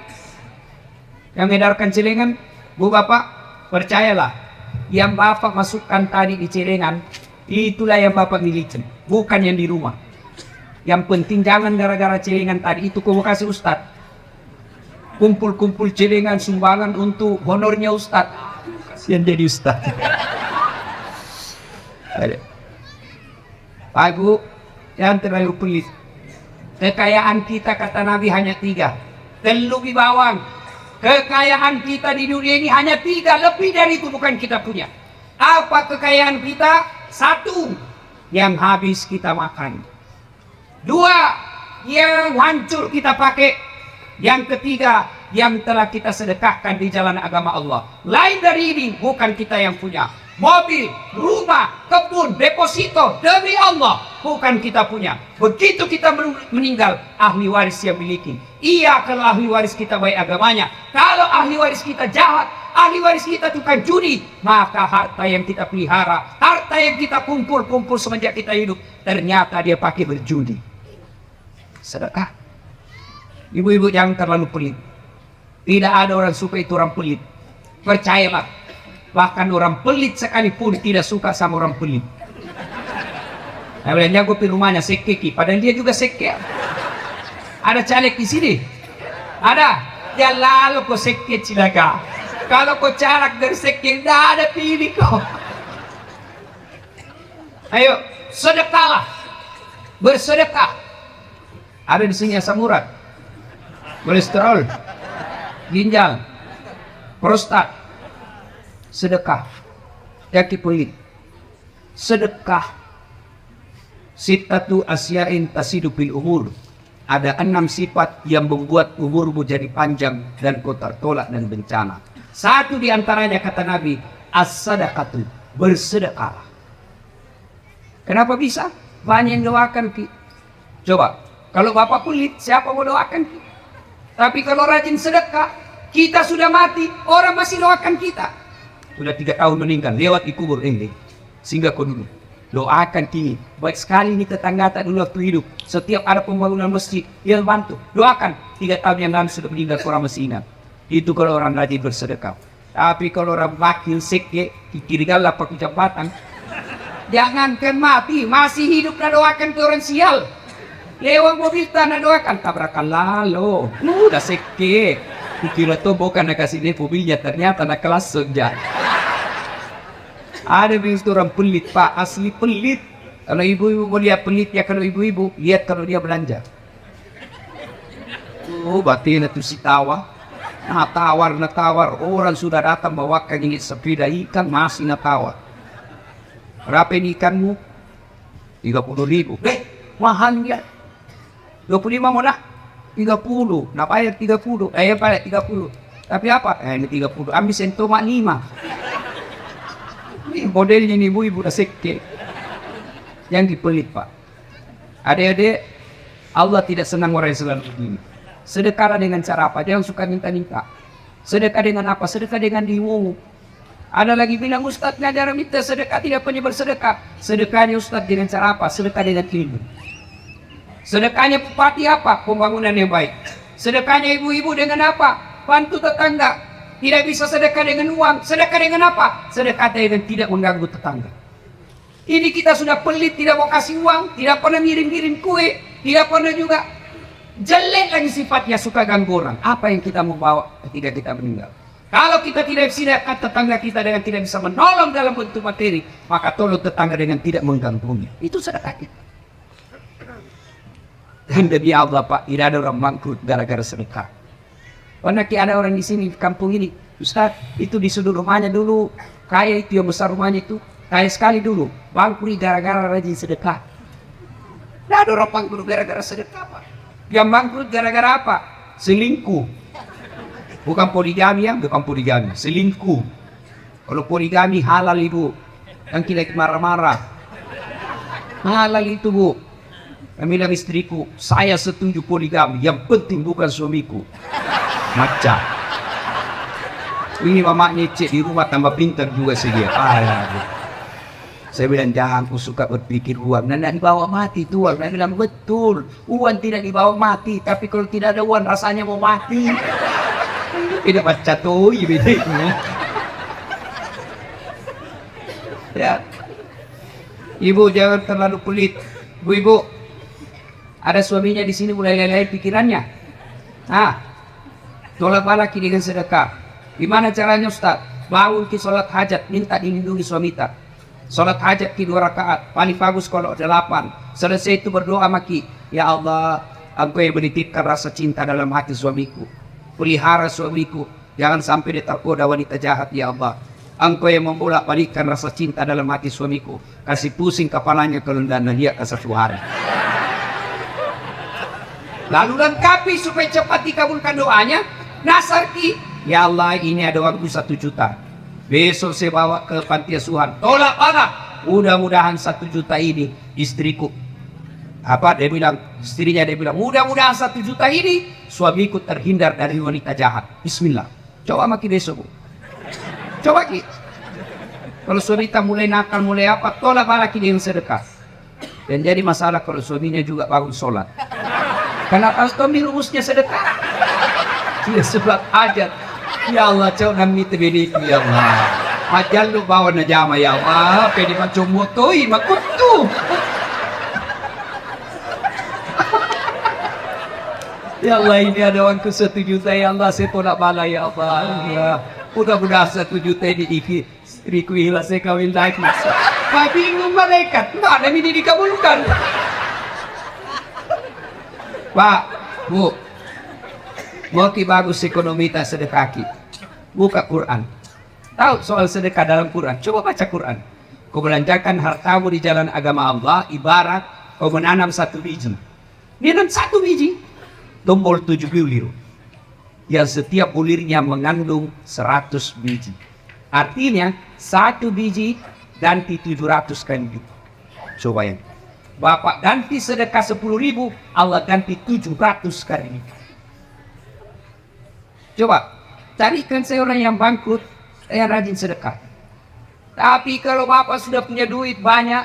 [SPEAKER 1] yang edarkan celengan, Bu Bapak, percayalah, yang Bapak masukkan tadi di celengan, itulah yang Bapak miliki, bukan yang di rumah. Yang penting jangan gara-gara celengan tadi itu kau kasih Ustadz. Kumpul-kumpul celengan sumbangan untuk honornya Ustadz. Kasihan jadi Ustadz. Pak Ibu, jangan terlalu pelit. Kekayaan kita kata Nabi hanya 3. Terlebih bawang. Kekayaan kita di dunia ini hanya 3, lebih dari itu bukan kita punya. Apa kekayaan kita? 1, yang habis kita makan. 2, yang hancur kita pakai. Yang ketiga, yang telah kita sedekahkan di jalan agama Allah. Lain dari ini bukan kita yang punya. Mobil, rumah, kebun, deposito demi Allah bukan kita punya. Begitu kita meninggal, ahli waris yang miliki. Iya kalau ahli waris kita baik agamanya. Kalau ahli waris kita jahat, ahli waris kita tukang judi, maka harta yang kita pelihara, harta yang kita kumpul semenjak kita hidup, ternyata dia pakai berjudi. Sedekah. Ibu-ibu jangan terlalu pelit. Tidak ada orang suka itu orang pelit.
[SPEAKER 2] Percayalah, bahkan orang pelit sekalipun tidak suka sama orang pelit. Nah, bilangnya gue pergi rumahnya sekeki, padahal dia juga seke. Ada caleg di sini? Ada? Ya lalu kau seke cilaga. Kalau kau caleg dari seke, tidak ada pilih kau. Ayo, sedekahlah, bersedekah. Ada di sini asam urat, kolesterol, ginjal, prostat. Sedekah. Yang pelit. Sedekah. Sittatu asya'in tasidu fil umur. Ada 6 sifat yang membuat umurmu jadi panjang dan kau tertolak dan bencana. Satu di antaranya kata Nabi, as-sadaqatu, bersedekah. Kenapa bisa? Banyak yang doakan ki. Coba, kalau bapak pelit, siapa mau doakan ki? Tapi kalau rajin sedekah, kita sudah mati, orang masih doakan kita. Sudah 3 tahun meninggal, lewat di kubur ini. Sehingga kau dulu doakan kini. Baik sekali ini tetangga tak dulu waktu hidup. Setiap ada pembangunan masjid, dia bantu. Doakan. 3 tahun yang lalu sudah meninggal, orang masih ingat. Itu kalau orang rajin bersedekah. Tapi kalau orang wakil sekye, kiri-kiri pakai jabatan, jangankan mati, masih hidup nak doakan ke orang sial. Lewat mobil tanah doakan, tabrakan lalu. Udah sekye. Kira tuh bukan nak kasih dia mobilnya, ternyata nak kelas saja. Ada begitu orang pelit pak, asli pelit. Kalau ibu-ibu mau lihat pelit ya, kalau ibu-ibu lihat kalau dia belanja. Oh batin itu si tawar, nah tawar. Orang sudah datang bawakan ini sepeda ikan masih tawar. Berapa ini ikanmu? 30.000. Mahalnya 25 mau dah 30. Nak bayar 30. Bayar 30. Tapi apa? Ini 30. Ambil sentomak 5. Modelnya ini ibu-ibu udah sekte. Yang dipelit pak. Adik-adik, Allah tidak senang orang yang selalu begini. Sedekah dengan cara apa? Jangan suka minta-minta. Sedekah dengan apa? Sedekah dengan ilmu. Ada lagi bilang Ustaz ngajar minta sedekah, tidak punya bersedekah. Sedekahnya Ustaz dengan cara apa? Sedekah dengan ilmu. Sedekahnya bupati apa? Pembangunan yang baik. Sedekahnya ibu-ibu dengan apa? Bantu tetangga. Tidak bisa sedekah dengan uang. Sedekah dengan apa? Sedekah dengan tidak mengganggu tetangga. Ini kita sudah pelit, tidak mau kasih uang, tidak pernah ngirim-ngirim kue, tidak pernah juga jelek lagi sifatnya, suka ganggu orang. Apa yang kita mau bawa ketika kita meninggal? Kalau kita tidak bisa sedekah tetangga kita dengan tidak bisa menolong dalam bentuk materi, maka tolong tetangga dengan tidak mengganggunya. Itu sedekah kita. Dan demi Allah pak, tidak ada orang bangkrut gara-gara sedekah. Karena ada orang di sini, di kampung ini, Ustaz, itu di sudut rumahnya dulu, kaya itu yang besar rumahnya itu, kaya sekali dulu, bangkrut gara-gara rajin sedekah. Tidak ada orang bangkrut gara-gara sedekah pak. Yang bangkrut gara-gara apa? Selingkuh. Bukan poligami ya, bukan poligami, selingkuh. Kalau poligami halal ibu, yang kita marah-marah. Halal itu bu. Kami bilang istriku, saya setuju poligami, yang penting bukan suamiku. Macam ini mamanya cek di rumah tambah pintar juga sih dia. Saya bilang jangan, aku suka berpikir uang dan tidak dibawa mati tuan. Saya bilang betul, uang tidak dibawa mati, tapi kalau tidak ada uang rasanya mau mati. Tidak baca tuh ya. Ibu jangan terlalu pelit. Ibu, ada suaminya di sini mulai lelai pikirannya. Tolak laki dengan sedekah. Gimana caranya Ustaz? Bangun ki sholat hajat, minta dilindungi suami tak. Sholat hajat ki 2 rakaat, paling bagus kalau 8. Selesai itu berdoa maki, ya Allah, Engkau yang menitipkan rasa cinta dalam hati suamiku. Pelihara suamiku, jangan sampai dia tergoda wanita jahat, ya Allah. Engkau yang membolak-balikkan rasa cinta dalam hati suamiku. Kasih pusing kepalanya kalau dan dia ke satu hari. Lalu lengkapi supaya cepat dikabulkan doanya. Nasarki, ya Allah ini ada waktu 1 juta. Besok saya bawa ke panti asuhan. Tolak banget. Mudah-mudahan 1 juta ini istriku. Apa dia bilang? Istrinya dia bilang, mudah-mudahan 1 juta ini suamiku terhindar dari wanita jahat. Bismillah. Coba maki besok bu. Coba ki. Kalau suami kita mulai nakal, mulai apa, tolak laki dengan sedekah. Dan jadi masalah kalau suaminya juga bangun sholat. Karena suami rumusnya sedekah. Tidak sebab hajat. Ya Allah, cok nami tebini ya Allah. Majal lu bawa na jama ya Allah. Pwede macam motoy, makutu. Ya Allah, ini ada uangku 1 juta ya Allah, saya tolak bala ya Allah. Ya, mudah-mudahan 1 juta ini istriku hilang, saya kawin lagi. Pak bingung malaikat, mana ini dikabulkan? Pak, Bu, mau bagus ekonomi tak sedekah, buka Quran. Tahu soal sedekah dalam Quran? Coba baca Quran. Kau belanjakan hartamu di jalan agama Allah, ibarat kau menanam 1 biji. Menanam 1 biji, tombol 7 bulir. Yang setiap bulirnya mengandung 100 biji. Artinya 1 biji ganti 700 kali. Coba yang Bapak ganti sedekah 10.000, Allah ganti 700 kali. Coba carikan saya orang yang bangkrut, yang rajin sedekah. Tapi kalau Bapak sudah punya duit banyak,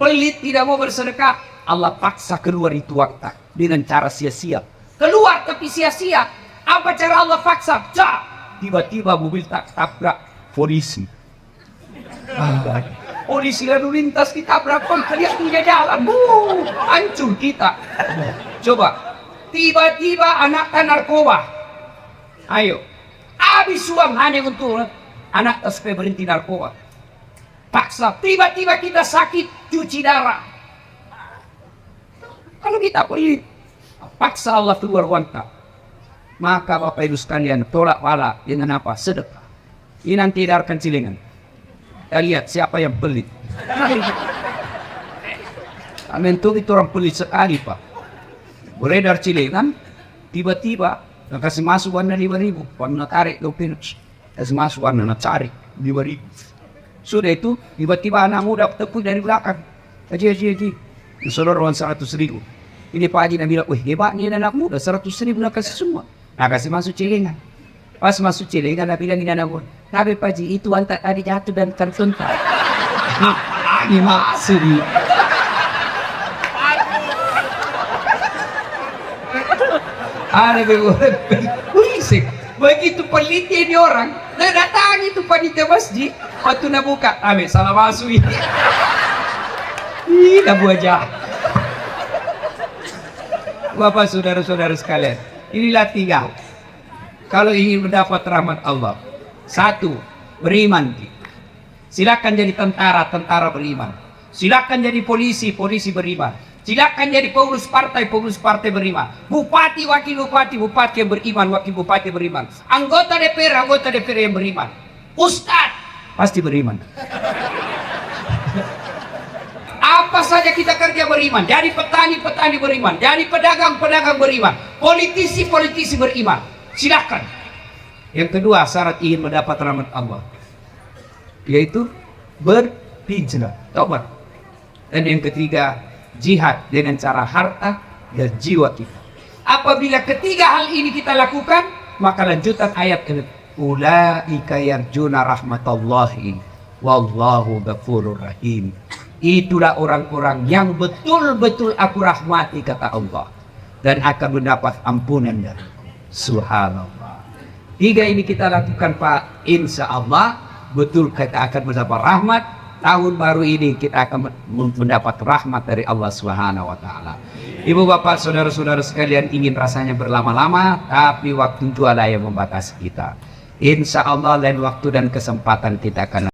[SPEAKER 2] pelit tidak mau bersedekah, Allah paksa keluar itu waktu dengan cara sia-sia. Keluar tapi sia-sia. Apa cara Allah paksa? Tiba-tiba mobil tabrak polisi. Polisi lalu lintas ditabrak, dia punya jalan. Hancur kita. Coba. Tiba-tiba anak narkoba. Ayo. Habis uang hanya untuk anak supaya berhenti narkoba. Paksa. Tiba-tiba kita sakit, cuci darah. Kalau kita pelit, paksa Allah keluar wanita. Maka Bapak Ibu sekalian, tolak bala dengan apa? Sedekah. Ini nanti darkan cilingan. Kita lihat siapa yang pelit. Amin tuh itu orang pelit sekali Pak. Beredar cilingan, tiba-tiba kasih masuk warna 5.000. Warna tarik lupin. Kasih masuk warna cari 5.000. Sudah itu, tiba-tiba anak muda tepuk dari belakang. Haji. Saudara 100.000. Ini Pak Haji nak bilang, wih hebatnya anak muda, 100.000 nak kasih semua. Nah kasih masuk cilingan. Pas masuk cilingan, nak bilang ini anak muda. Tapi Pak Haji, itu antar tadi jatuh dan tersentak. Ini maksud. Ada berisik. Begitu pelitnya ini orang, nah datang itu panitia masjid, waktu nak buka, ambil salah masuk ini. Ih, dah buat jahat. Bapak saudara-saudara sekalian, inilah 3. Kalau ingin mendapat rahmat Allah, 1, beriman. Silakan jadi tentara beriman. Silakan jadi polisi beriman. Silakan jadi pengurus partai beriman. Bupati, wakil bupati yang beriman, wakil bupati beriman. Anggota DPR yang beriman. Ustadz pasti beriman. Apa saja kita kerja beriman. Jadi petani beriman. Jadi pedagang beriman. Politisi beriman. Silakan. Yang kedua, syarat ingin mendapat rahmat Allah, yaitu berhijrah, taubat. Dan yang ketiga, jihad dengan cara harta dan jiwa kita. Apabila ketiga hal ini kita lakukan, maka lanjutan ayat ini, ulaika yarjuna rahmatallahi wallahu ghafurur rahim. Itulah orang-orang yang betul-betul aku rahmati, kata Allah, dan akan mendapat ampunan dari subhanallah. 3 ini kita lakukan Pak, insya Allah betul kita akan mendapat rahmat. Tahun baru ini kita akan mendapat rahmat dari Allah Subhanahu wa Ta'ala. Ibu bapak saudara-saudara sekalian, ingin rasanya berlama-lama, tapi waktu itu adalah yang membatasi kita. Insya Allah lain waktu dan kesempatan kita akan